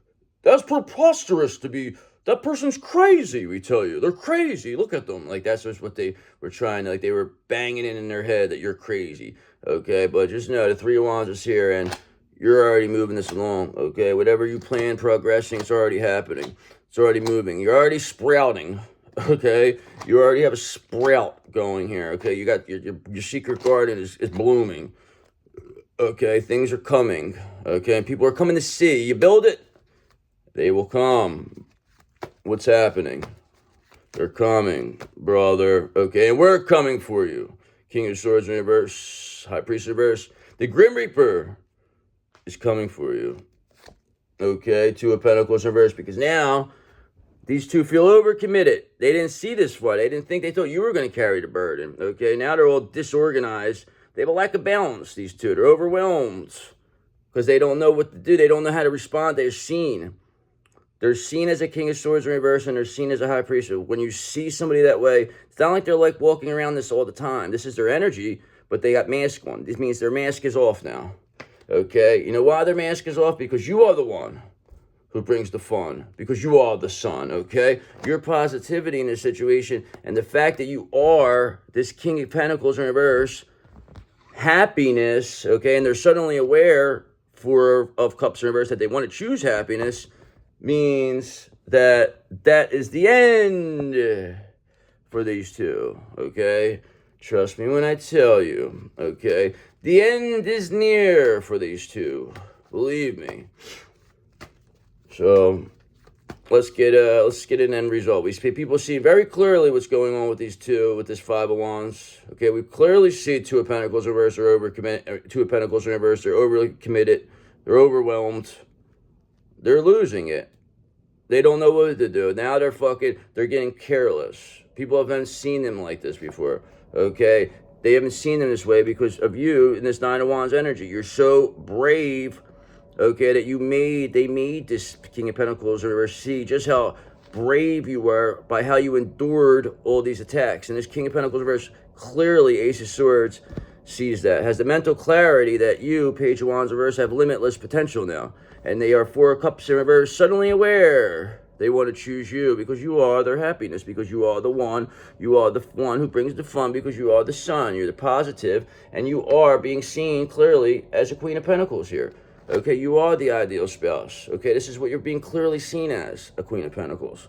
That's preposterous to be, that person's crazy, we tell you. They're crazy. Look at them. Like, that's just what they were trying to, like, they were banging it in their head that you're crazy, okay? But just know the Three of Wands is here, and you're already moving this along, okay? Whatever you plan progressing, it's already happening. It's already moving. You're already sprouting, okay? You already have a sprout going here, okay? You got your secret garden is blooming, okay? Things are coming, okay? People are coming to see. You build it, they will come. What's happening? They're coming, brother, okay? And we're coming for you. King of Swords in reverse, High Priest in reverse. The Grim Reaper is coming for you, okay? Two of Pentacles in reverse, because now these two feel overcommitted. They didn't see this far. They didn't think, they thought you were going to carry the burden, okay? Now they're all disorganized. They have a lack of balance, these two. They're overwhelmed because they don't know what to do. They don't know how to respond. They're seen. They're seen as a King of Swords in reverse, and they're seen as a High Priest. When you see somebody that way, it's not like they're like walking around this all the time. This is their energy, but they got mask on. This means their mask is off now. Okay? You know why their mask is off? Because you are the one who brings the fun. Because you are the sun, okay? Your positivity in this situation, and the fact that you are this King of Pentacles in reverse, happiness, okay? And they're suddenly aware of Cups in reverse that they want to choose happiness, means that that is the end for these two, okay? Trust me when I tell you, okay? The end is near for these two. Believe me. So let's get an end result. People see very clearly what's going on with these two, with this Five of Wands. Okay, we clearly see Two of Pentacles in reverse are overcommitted. Two of Pentacles in reverse, they're overly committed. They're overwhelmed. They're losing it. They don't know what to do. Now they're getting careless. People haven't seen them like this before, okay? They haven't seen them this way because of you in this Nine of Wands energy. You're so brave, okay, that they made this King of Pentacles in reverse. See just how brave you were by how you endured all these attacks. And this King of Pentacles in reverse, clearly Ace of Swords sees that. Has the mental clarity that you, Page of Wands in reverse, have limitless potential now. And they are Four of Cups in reverse, suddenly aware they want to choose you because you are their happiness, because you are the one who brings the fun, because you are the sun, you're the positive, and you are being seen clearly as a Queen of Pentacles here. Okay, you are the ideal spouse. Okay, this is what you're being clearly seen as, a Queen of Pentacles.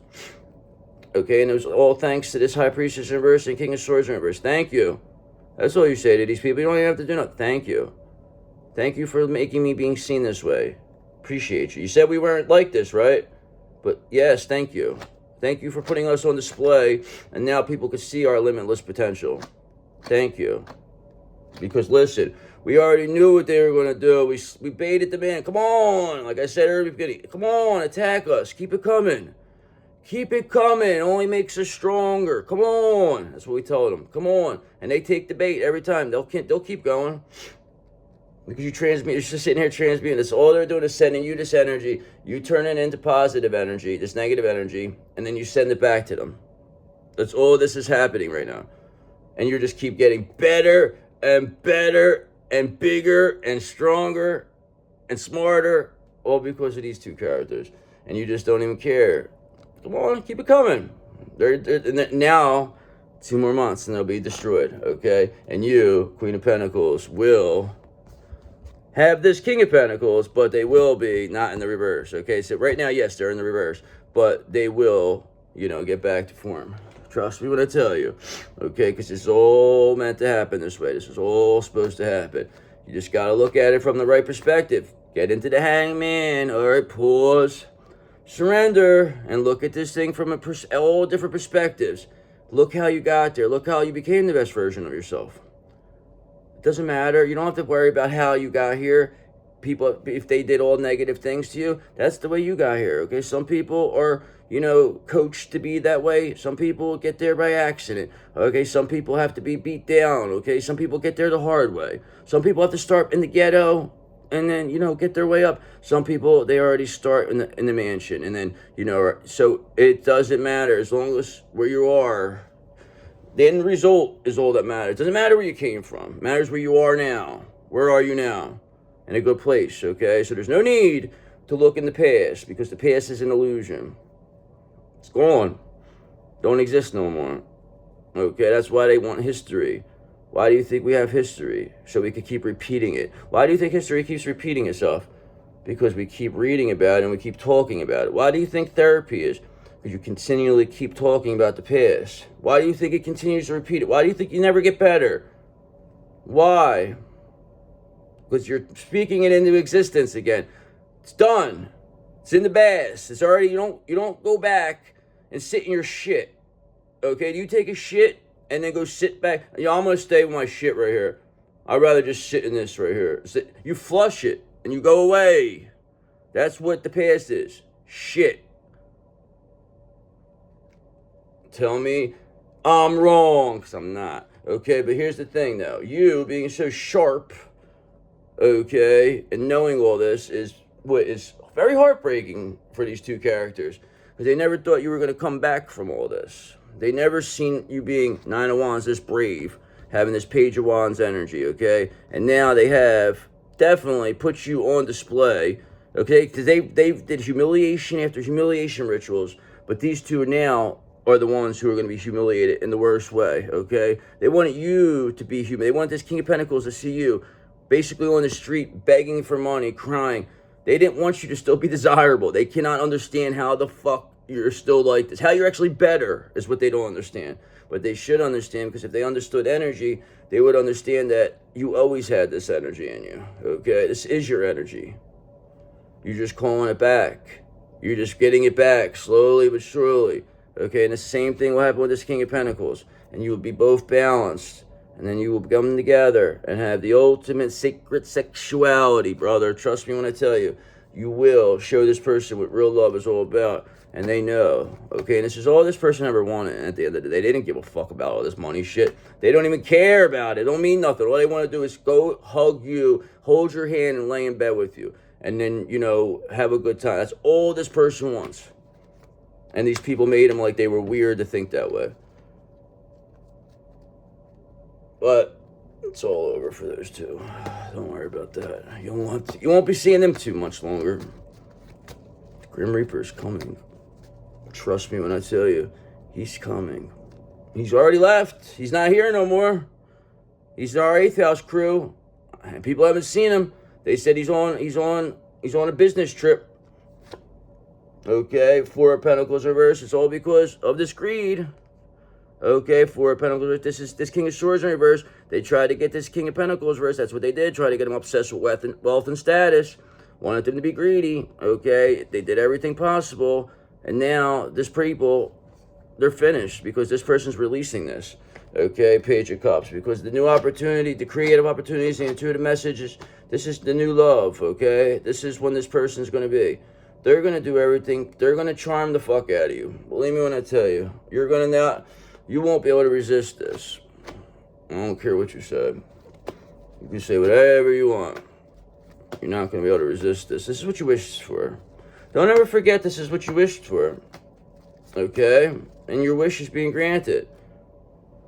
Okay, and it was all thanks to this High Priestess in reverse and King of Swords in reverse. Thank you. That's all you say to these people. You don't even have to do nothing. Thank you. Thank you for making me being seen this way. Appreciate you. You said we weren't like this, right? But yes, thank you. Thank you for putting us on display, and now people can see our limitless potential. Thank you. Because listen, we already knew what they were going to do. We baited them in. Come on. Like I said earlier, come on, attack us. Keep it coming. Keep it coming. It only makes us stronger. Come on. That's what we told them. Come on. And they take the bait every time. They'll keep going. Because you're just sitting here transmuting. That's all they're doing is sending you this energy. You turn it into positive energy, this negative energy, and then you send it back to them. That's all this is happening right now. And you just keep getting better and better and bigger and stronger and smarter, all because of these two characters. And you just don't even care. Come on, keep it coming. They're now 2 more months and they'll be destroyed, okay? And you, Queen of Pentacles, will have this King of Pentacles, but they will be not in the reverse, okay? So right now, yes, they're in the reverse, but they will, get back to form. Trust me when I tell you, okay? Because it's all meant to happen this way. This is all supposed to happen. You just got to look at it from the right perspective. Get into the Hangman. All right, pause. Surrender. And look at this thing from all different perspectives. Look how you got there. Look how you became the best version of yourself. It doesn't matter. You don't have to worry about how you got here. People, if they did all negative things to you, that's the way you got here, okay? Some people are, coached to be that way. Some people get there by accident, okay? Some people have to be beat down, okay? Some people get there the hard way. Some people have to start in the ghetto and then, get their way up. Some people, they already start in the mansion and then, so it doesn't matter as long as where you are. The end result is all that matters. It doesn't matter where you came from. It matters where you are now. Where are you now? In a good place, okay? So there's no need to look in the past because the past is an illusion. It's gone. Don't exist no more. Okay, that's why they want history. Why do you think we have history? So we could keep repeating it. Why do you think history keeps repeating itself? Because we keep reading about it and we keep talking about it. Why do you think therapy is? Because you continually keep talking about the past. Why do you think it continues to repeat it? Why do you think you never get better? Why? Because you're speaking it into existence again. It's done. It's in the past. It's already, you don't go back and sit in your shit. Okay, do you take a shit and then go sit back? I'm going to stay with my shit right here. I'd rather just sit in this right here. You flush it and you go away. That's what the past is. Shit. Tell me I'm wrong, because I'm not. Okay, but here's the thing, though. You being so sharp, okay, and knowing all this is what is very heartbreaking for these two characters. Because they never thought you were going to come back from all this. They never seen you being Nine of Wands, this brave, having this Page of Wands energy, okay? And now they have definitely put you on display, okay? Because they did humiliation after humiliation rituals, but these two now are the ones who are going to be humiliated in the worst way, okay? They wanted you to be humiliated. They want this King of Pentacles to see you basically on the street begging for money, crying. They didn't want you to still be desirable. They cannot understand how the fuck you're still like this. How you're actually better is what they don't understand. But they should understand, because if they understood energy, they would understand that you always had this energy in you, okay? This is your energy. You're just calling it back. You're just getting it back slowly but surely, okay? And the same thing will happen with this King of Pentacles. And you will be both balanced. And then you will come together and have the ultimate sacred sexuality, brother. Trust me when I tell you. You will show this person what real love is all about. And they know, okay? And this is all this person ever wanted. And at the end of the day, they didn't give a fuck about all this money shit. They don't even care about it. It don't mean nothing. All they want to do is go hug you, hold your hand, and lay in bed with you. And then, you know, have a good time. That's all this person wants. And these people made them like they were weird to think that way. But it's all over for those two. Don't worry about that. You won't be seeing them too much longer. The Grim Reaper is coming. Trust me when I tell you, he's coming. He's already left. He's not here no more. He's in our 8th house crew. And people haven't seen him. They said he's on a business trip. Okay, 4 of Pentacles reverse. It's all because of this greed. Okay, 4 of Pentacles. This King of Swords in reverse. They tried to get this King of Pentacles reverse. That's what they did. Try to get him obsessed with wealth and status. Wanted him to be greedy. Okay, they did everything possible. And now, this people, they're finished. Because this person's releasing this. Okay, Page of Cups. Because the new opportunity, the creative opportunities, the intuitive messages. This is the new love, okay? This is when this person's going to be. They're going to do everything. They're going to charm the fuck out of you. Believe me when I tell you. You're going to not... You won't be able to resist this. I don't care what you said. You can say whatever you want. You're not going to be able to resist this. This is what you wished for. Don't ever forget this is what you wished for. Okay? And your wish is being granted.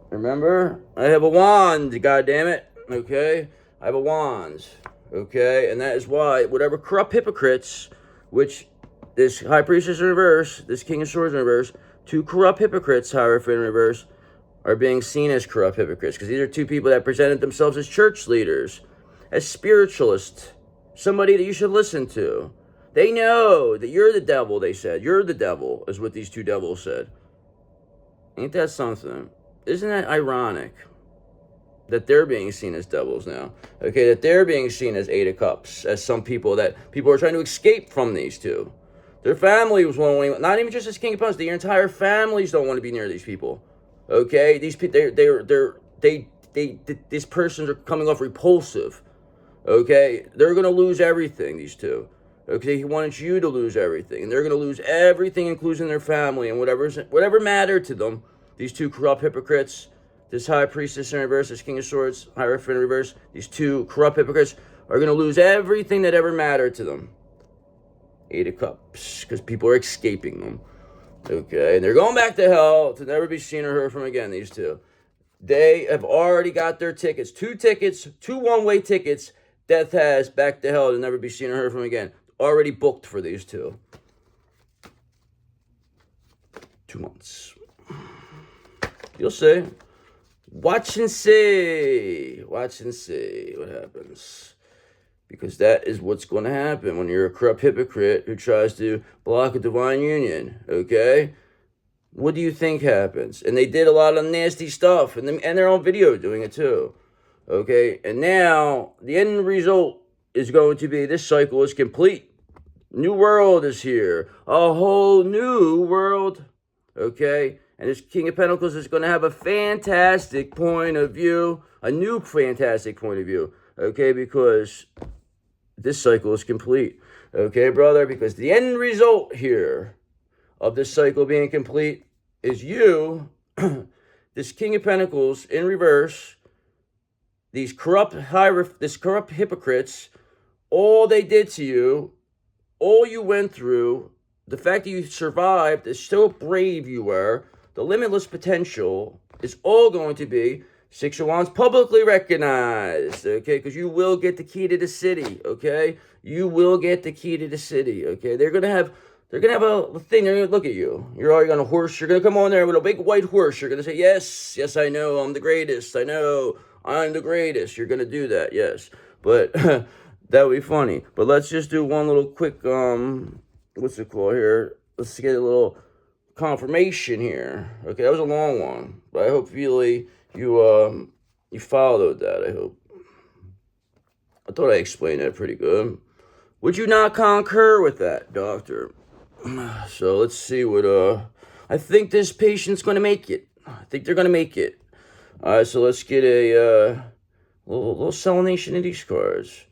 Remember? I have a wand, goddammit. Okay? I have a wand. Okay? And that is why whatever corrupt hypocrites, which this High Priestess in reverse, this King of Swords in reverse, 2 corrupt hypocrites, however, in reverse, are being seen as corrupt hypocrites. Because these are 2 people that presented themselves as church leaders, as spiritualists, somebody that you should listen to. They know that you're the devil, they said. You're the devil, is what these 2 devils said. Ain't that something? Isn't that ironic? That they're being seen as devils now. Okay, that they're being seen as 8 of Cups, as some people that people are trying to escape from these 2. Their family was wanting, not even just as King of Pentacles, their entire families don't want to be near these people. Okay, these people, these persons are coming off repulsive. Okay, they're gonna lose everything. These 2. Okay, he wanted you to lose everything, and they're gonna lose everything, including their family and whatever mattered to them. These 2 corrupt hypocrites, this High Priestess in reverse, this King of Swords, Hierophant in reverse. These 2 corrupt hypocrites are gonna lose everything that ever mattered to them. 8 of Cups, because people are escaping them. Okay, and they're going back to hell to never be seen or heard from again, these 2. They have already got their tickets. 2 tickets, 2 one-way tickets. Death has back to hell to never be seen or heard from again. Already booked for these 2. 2 months. You'll see. Watch and see. Watch and see what happens. Because that is what's going to happen when you're a corrupt hypocrite who tries to block a divine union, okay? What do you think happens? And they did a lot of nasty stuff, and they're on video doing it too, okay? And now, the end result is going to be this cycle is complete. New world is here. A whole new world, okay? And this King of Pentacles is going to have a fantastic point of view, a new fantastic point of view, okay? Because this cycle is complete, okay, brother? Because the end result here of this cycle being complete is you this King of Pentacles in reverse, this corrupt hypocrites, all they did to you, all you went through, the fact that you survived, is so brave you were, the limitless potential is all going to be Six of Wands publicly recognized, okay? Because you will get the key to the city, okay? You will get the key to the city, okay? They're gonna have a thing. They're gonna look at you. You're already on a horse. You're gonna come on there with a big white horse. You're gonna say, yes, yes, I know, I'm the greatest. I know, I'm the greatest. You're gonna do that, yes. But that would be funny. But let's just do one little quick, what's it called here? Let's get a little confirmation here. Okay, that was a long one, but I hope really you followed that. I thought I explained that pretty good. Would you not concur with that, doctor? So let's see what I think this patient's gonna make it. I think they're gonna make it. All right, so let's get a little selenation of these cards.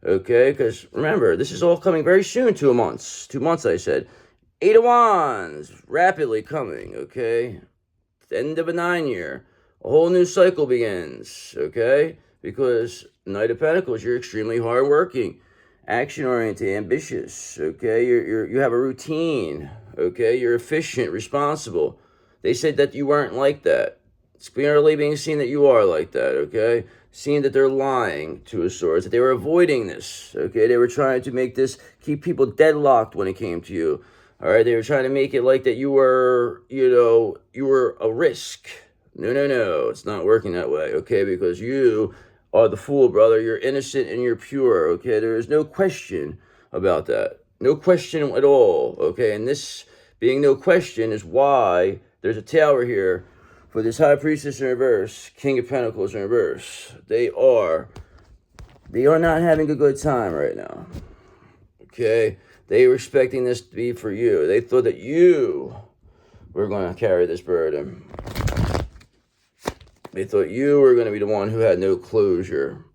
Okay, because remember, this is all coming very soon. 2 months. 2 months, I said. 8 of Wands, rapidly coming, okay? End of a 9-year. A whole new cycle begins, okay? Because Knight of Pentacles, you're extremely hardworking, action-oriented, ambitious, okay? You have a routine, okay? You're efficient, responsible. They said that you weren't like that. It's clearly being seen that you are like that, okay? Seeing that they're lying, Two of Swords, that they were avoiding this, okay? They were trying to make this, keep people deadlocked when it came to you, all right? They were trying to make it like that you were, you were a risk. No, it's not working that way, okay? Because you are the fool, brother. You're innocent and you're pure, okay? There is no question about that. No question at all, okay? And this being no question is why there's a tower here for this High Priestess in reverse, King of Pentacles in reverse. They are not having a good time right now, okay? They were expecting this to be for you. They thought that you were going to carry this burden. They thought you were going to be the one who had no closure.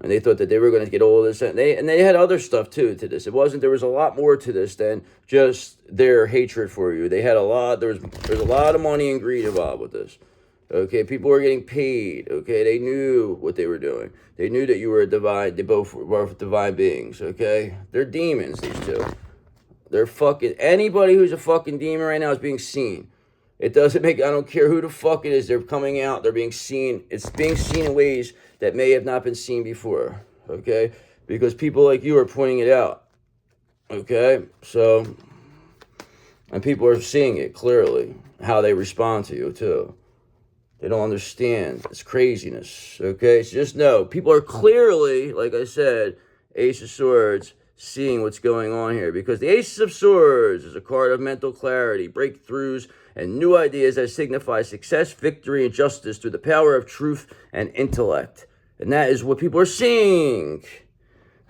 And they thought that they were going to get all this. And they had other stuff, too, to this. There was a lot more to this than just their hatred for you. They had a lot. There's a lot of money and greed involved with this. Okay, people were getting paid. Okay, they knew what they were doing. They knew that you were a divine. They both were divine beings. Okay, they're demons, these two. They're fucking, anybody who's a fucking demon right now is being seen. It doesn't make, I don't care who the fuck it is, they're coming out, they're being seen. It's being seen in ways that may have not been seen before, okay? Because people like you are pointing it out, okay? So, and people are seeing it clearly, how they respond to you too. They don't understand, it's craziness, okay? So just know, people are clearly, like I said, Ace of Swords, seeing what's going on here. Because the Ace of Swords is a card of mental clarity, breakthroughs, and new ideas that signify success, victory, and justice through the power of truth and intellect. And that is what people are seeing.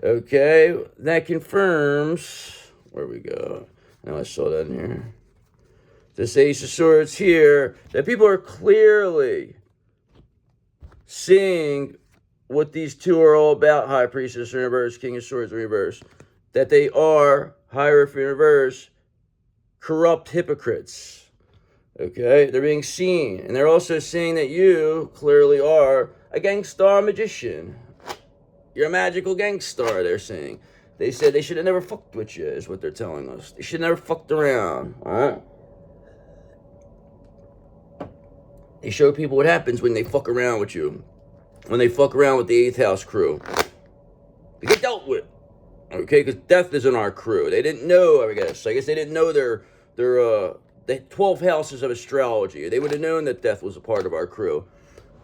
Okay? That confirms... Where we go? Now I saw that in here. This Ace of Swords here, that people are clearly seeing what these two are all about. High Priestess in reverse, King of Swords in reverse. That they are, Hierophant in reverse, corrupt hypocrites. Okay, they're being seen. And they're also seeing that you clearly are a Gangster Magician. You're a magical gangster, they're saying. They said they should have never fucked with you, is what they're telling us. They should have never fucked around, alright? They show people what happens when they fuck around with you. When they fuck around with the 8th house crew. They get dealt with. Okay, because death is in our crew. They didn't know, I guess they didn't know the 12 houses of astrology. They would have known that death was a part of our crew.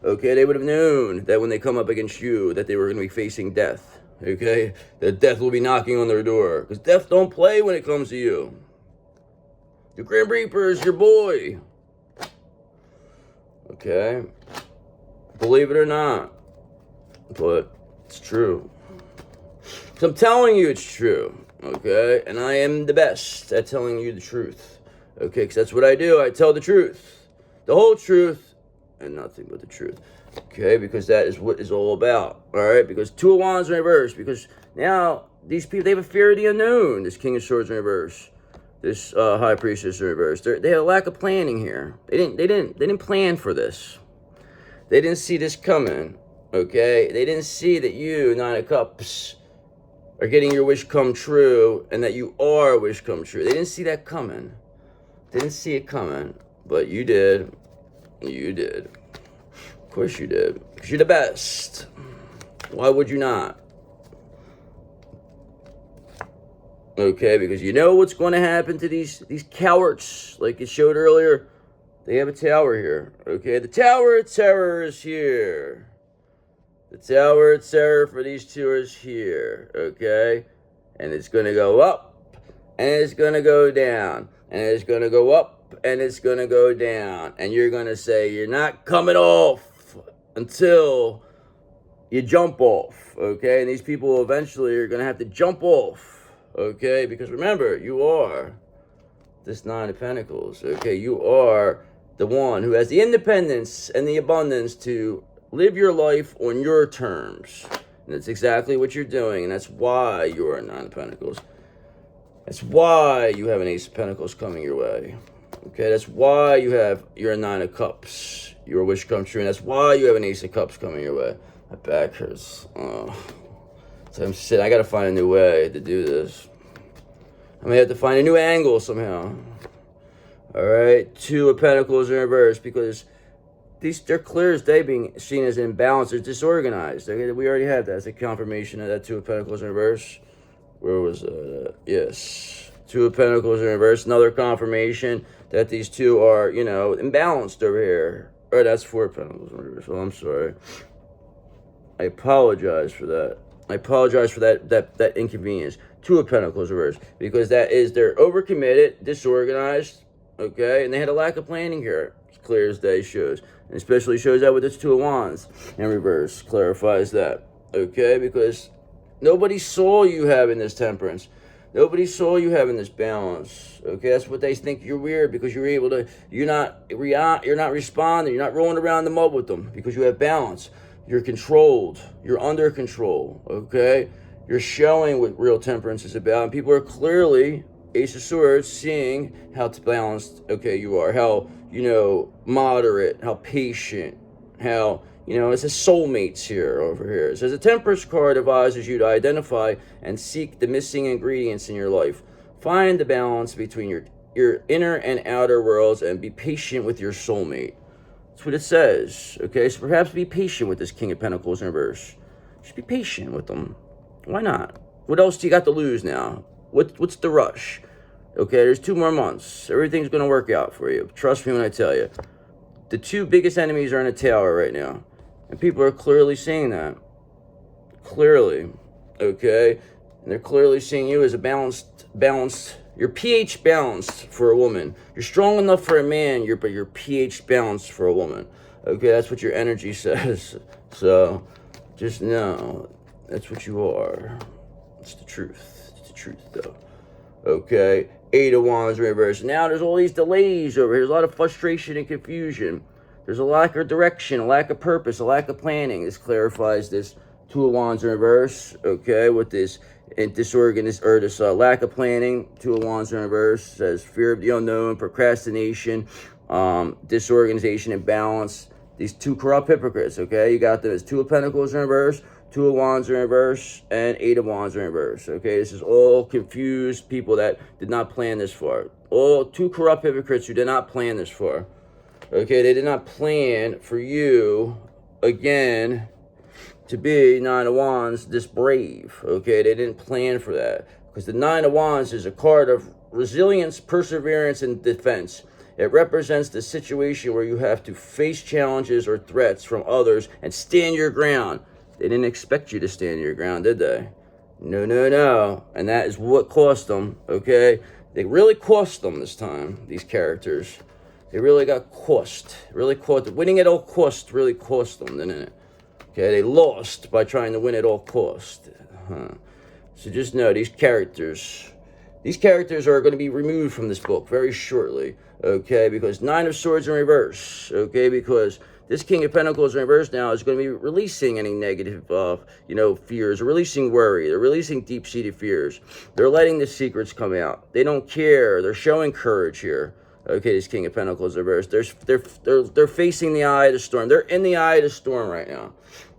Okay, they would have known that when they come up against you, that they were going to be facing death. Okay, that death will be knocking on their door. Because death don't play when it comes to you. The Grim Reaper is your boy. Okay, believe it or not, but it's true. So I'm telling you it's true, okay? And I am the best at telling you the truth, okay? Because that's what I do. I tell the truth, the whole truth, and nothing but the truth, okay? Because that is what it's all about, all right? Because Two of Wands in reverse, because now these people, they have a fear of the unknown, this King of Swords in reverse. this High Priestess in reverse. They had a lack of planning here. They didn't plan for this. They didn't see this coming. Okay, they didn't see that you, Nine of Cups, are getting your wish come true, and that you are a wish come true. They didn't see that coming. They didn't see it coming, but you did. You did. Of course you did. Because you're the best. Why would you not? Okay, because you know what's going to happen to these cowards, like it showed earlier. They have a tower here. Okay, the Tower of Terror is here. The Tower of Terror for these two is here. Okay, and it's going to go up, and it's going to go down, and it's going to go up, and it's going to go down, and you're going to say you're not coming off until you jump off. Okay, and these people eventually are going to have to jump off. Okay, because remember, you are this Nine of Pentacles. Okay, you are the one who has the independence and the abundance to live your life on your terms. And that's exactly what you're doing, and that's why you are a Nine of Pentacles. That's why you have an Ace of Pentacles coming your way. Okay, that's why you're a Nine of Cups. Your wish comes true, and that's why you have an Ace of Cups coming your way. My back hurts. So I'm sitting. I gotta find a new way to do this. I may have to find a new angle somehow. Alright, Two of Pentacles in reverse, because they're clear as day being seen as imbalanced or disorganized. Okay, we already had that as a confirmation of that Two of Pentacles in reverse. Where was that? Yes. Two of Pentacles in reverse. Another confirmation that these two are, imbalanced over here. Or that's Four of Pentacles in reverse. Oh, I'm sorry. I apologize for that. I apologize for that inconvenience. Two of Pentacles reverse, because they're overcommitted, disorganized, okay, and they had a lack of planning here. It's clear as day shows, and especially shows that with this Two of Wands in reverse. Clarifies that, okay, because nobody saw you having this temperance. Nobody saw you having this balance. Okay, that's what they think you're weird, because you're not responding. You're not rolling around the mud with them because you have balance. You're controlled. You're under control, okay? You're showing what real temperance is about. And people are clearly, Ace of Swords, seeing how balanced, okay, you are. How, moderate, how patient, how, it says soulmates here, over here. It says a temperance card advises you to identify and seek the missing ingredients in your life. Find the balance between your inner and outer worlds and be patient with your soulmate. That's what it says, okay? So perhaps be patient with this King of Pentacles in reverse. Just be patient with them. Why not? What else do you got to lose now? What's the rush? Okay, there's 2 more months. Everything's going to work out for you. Trust me when I tell you. The 2 biggest enemies are in a tower right now. And people are clearly seeing that. Clearly, okay? And they're clearly seeing you as a balanced, you're pH balanced for a woman. You're strong enough for a man, but you're pH balanced for a woman. Okay, that's what your energy says. So, just know, that's what you are. It's the truth. It's the truth, though. Okay, Eight of Wands reverse. Now there's all these delays over here. There's a lot of frustration and confusion. There's a lack of direction, a lack of purpose, a lack of planning. This clarifies this Two of Wands in reverse, okay, with this lack of planning. Two of Wands in reverse says fear of the unknown, procrastination, disorganization, imbalance. These 2 corrupt hypocrites, okay, you got them as Two of Pentacles in reverse, Two of Wands in reverse, and Eight of Wands in reverse, okay? This is all confused people that did not plan this far. All 2 corrupt hypocrites who did not plan this far, okay? They did not plan for you, again, to be Nine of Wands this brave, okay? They didn't plan for that, because the Nine of Wands is a card of resilience, perseverance, and defense. It represents the situation where you have to face challenges or threats from others and stand your ground. They didn't expect you to stand your ground, did they? No, no, no. And that is what cost them, okay? They really cost them this time, these characters. They really got cost. Really cost. Winning at all cost really cost them, didn't it? Okay, they lost by trying to win at all cost. So just know, these characters, these characters are going to be removed from this book very shortly, okay, because Nine of Swords in reverse, okay, because this King of Pentacles in reverse now is going to be releasing any negative, fears, releasing worry, they're releasing deep-seated fears, they're letting the secrets come out, they don't care, they're showing courage here. Okay, this King of Pentacles reverse. They're facing the eye of the storm. They're in the eye of the storm right now,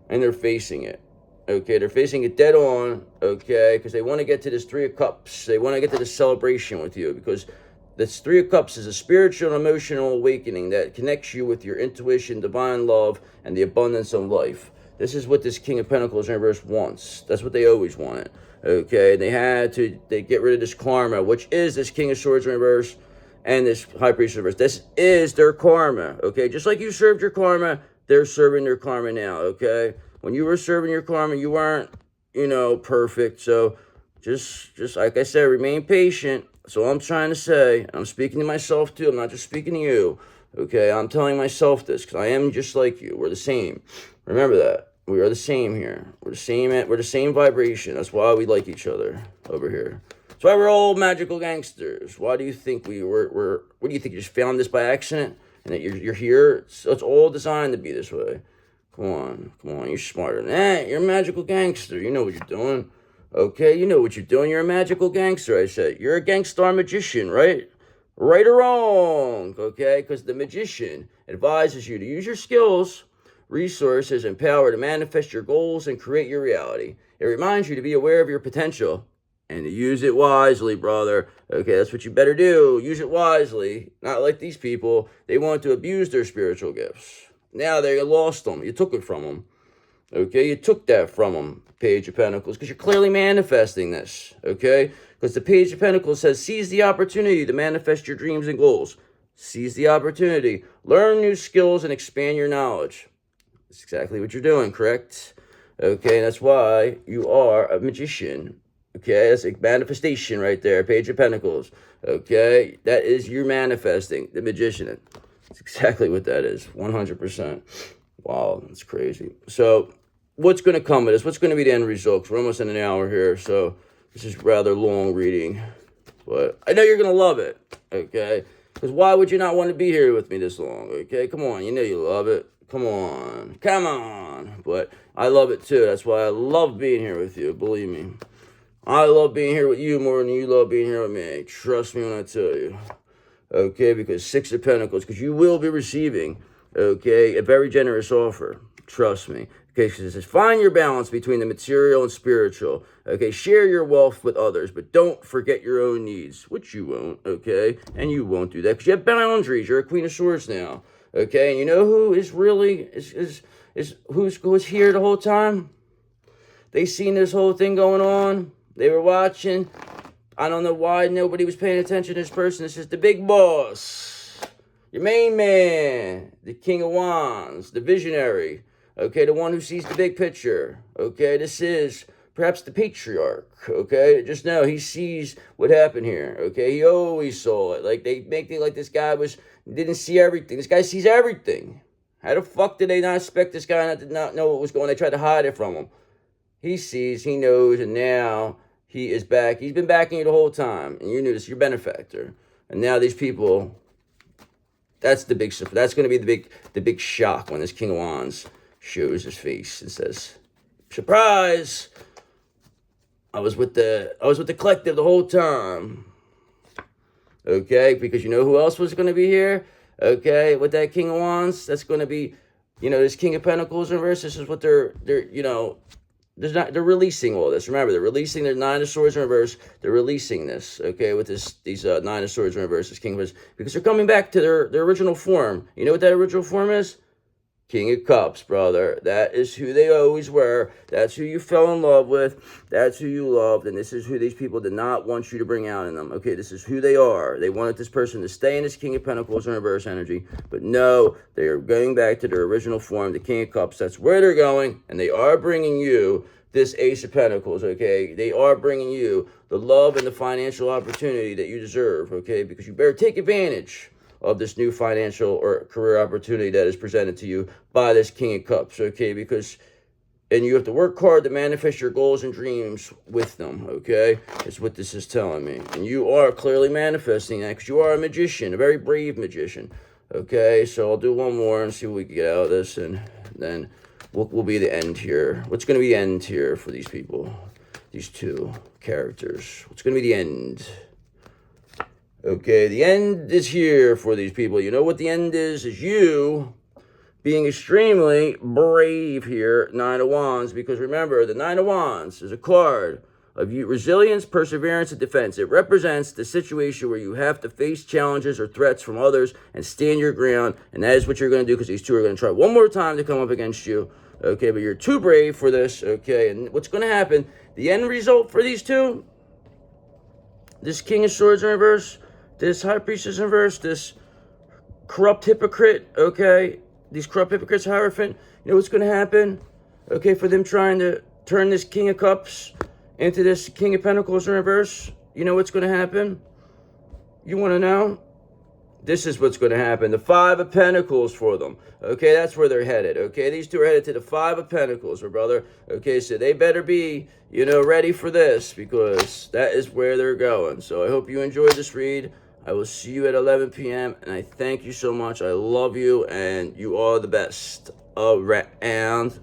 and they're facing it. Okay, they're facing it dead on. Okay, because they want to get to this Three of Cups. They want to get to this celebration with you, because this Three of Cups is a spiritual and emotional awakening that connects you with your intuition, divine love, and the abundance of life. This is what this King of Pentacles in reverse wants. That's what they always wanted. Okay, they get rid of this karma, which is this King of Swords in reverse and this High Priest reverse. This is their karma, okay? Just like you served your karma, they're serving their karma now, okay? When you were serving your karma, you weren't, perfect. So just like I said, remain patient. That's all I'm trying to say. I'm speaking to myself too. I'm not just speaking to you, okay? I'm telling myself this because I am just like you. We're the same. Remember that. We are the same here. We're the same vibration. That's why we like each other over here. That's why we're all magical gangsters. Why do you think what do you think, you just found this by accident? And that you're here? It's all designed to be this way. Come on, you're smarter than that. You're a magical gangster. You know what you're doing. Okay, you know what you're doing. You're a magical gangster, I said. You're a Gangster Magician, right? Right or wrong, okay? Because the magician advises you to use your skills, resources, and power to manifest your goals and create your reality. It reminds you to be aware of your potential and to use it wisely, brother. Okay, that's what you better do. Use it wisely. Not like these people. They want to abuse their spiritual gifts. Now they lost them. You took it from them. Okay, you took that from them, Page of Pentacles, because you're clearly manifesting this. Okay, because the Page of Pentacles says, seize the opportunity to manifest your dreams and goals. Seize the opportunity. Learn new skills and expand your knowledge. That's exactly what you're doing, correct? Okay, that's why you are a magician. Okay, that's a manifestation right there, Page of Pentacles. Okay, that is you manifesting, the magician. That's exactly what that is, 100%. Wow, that's crazy. So, what's going to come with this? What's going to be the end result? We're almost in an hour here, so this is rather long reading. But I know you're going to love it, okay? Because why would you not want to be here with me this long, okay? Come on, you know you love it. Come on. But I love it too. That's why I love being here with you, believe me. I love being here with you more than you love being here with me. Trust me when I tell you. Okay, because Six of Pentacles, because you will be receiving, okay, a very generous offer. Trust me. Okay, because it says, find your balance between the material and spiritual. Okay, share your wealth with others, but don't forget your own needs, which you won't, okay? And you won't do that because you have boundaries. You're a Queen of Swords now, okay? And you know who is really, who's here the whole time? They seen this whole thing going on. They were watching. I don't know why nobody was paying attention to this person. This is the big boss. Your main man. The King of Wands. The visionary. Okay, the one who sees the big picture. Okay, this is perhaps the Patriarch. Okay, just know he sees what happened here. Okay, he always saw it. Like, they make it like this guy didn't see everything. This guy sees everything. How the fuck did they not expect this guy not to not know what was going on? They tried to hide it from him. He sees, he knows, and now he is back. He's been backing you the whole time. And you knew this, your benefactor. And now these people, that's the big stuff. That's going to be the big shock when this King of Wands shows his face and says, surprise! I was with the collective the whole time. Okay, because you know who else was going to be here? Okay, with that King of Wands, that's going to be, this King of Pentacles in reverse. This is what they're they're releasing all this. Remember, they're releasing their Nine of Swords in reverse. They're releasing this, okay, with these Nine of Swords in reverse, this King of Wands, because they're coming back to their original form. You know what that original form is? King of Cups, brother. That is who they always were. That's who you fell in love with. That's who you loved. And this is who these people did not want you to bring out in them. Okay, this is who they are. They wanted this person to stay in this King of Pentacles in reverse energy. But no, they are going back to their original form, the King of Cups. That's where they're going. And they are bringing you this Ace of Pentacles, okay? They are bringing you the love and the financial opportunity that you deserve, okay? Because you better take advantage of this new financial or career opportunity that is presented to you by this King of Cups, okay? Because and you have to work hard to manifest your goals and dreams with them, okay? That's what this is telling me. And you are clearly manifesting that because you are a magician, a very brave magician, okay? So I'll do one more and see what we can get out of this, and then will be the end here. What's going to be the end here for these people, these two characters? What's going to be the end? Okay, the end is here for these people. You know what the end is you being extremely brave here, Nine of Wands, because remember, the Nine of Wands is a card of resilience, perseverance, and defense. It represents the situation where you have to face challenges or threats from others and stand your ground, and that is what you're going to do, because these two are going to try one more time to come up against you, okay, but you're too brave for this, okay, and what's going to happen, the end result for these two, this King of Swords in reverse, this High Priestess in reverse, this corrupt hypocrite, okay, these corrupt hypocrites, Hierophant, you know what's going to happen? Okay, for them trying to turn this King of Cups into this King of Pentacles in reverse, you know what's going to happen? You want to know? This is what's going to happen. The Five of Pentacles for them. Okay, that's where they're headed. Okay, these two are headed to the Five of Pentacles, my brother. Okay, so they better be, you know, ready for this, because that is where they're going. So I hope you enjoyed this read. I will see you at 11 p.m. And I thank you so much. I love you, and you are the best around.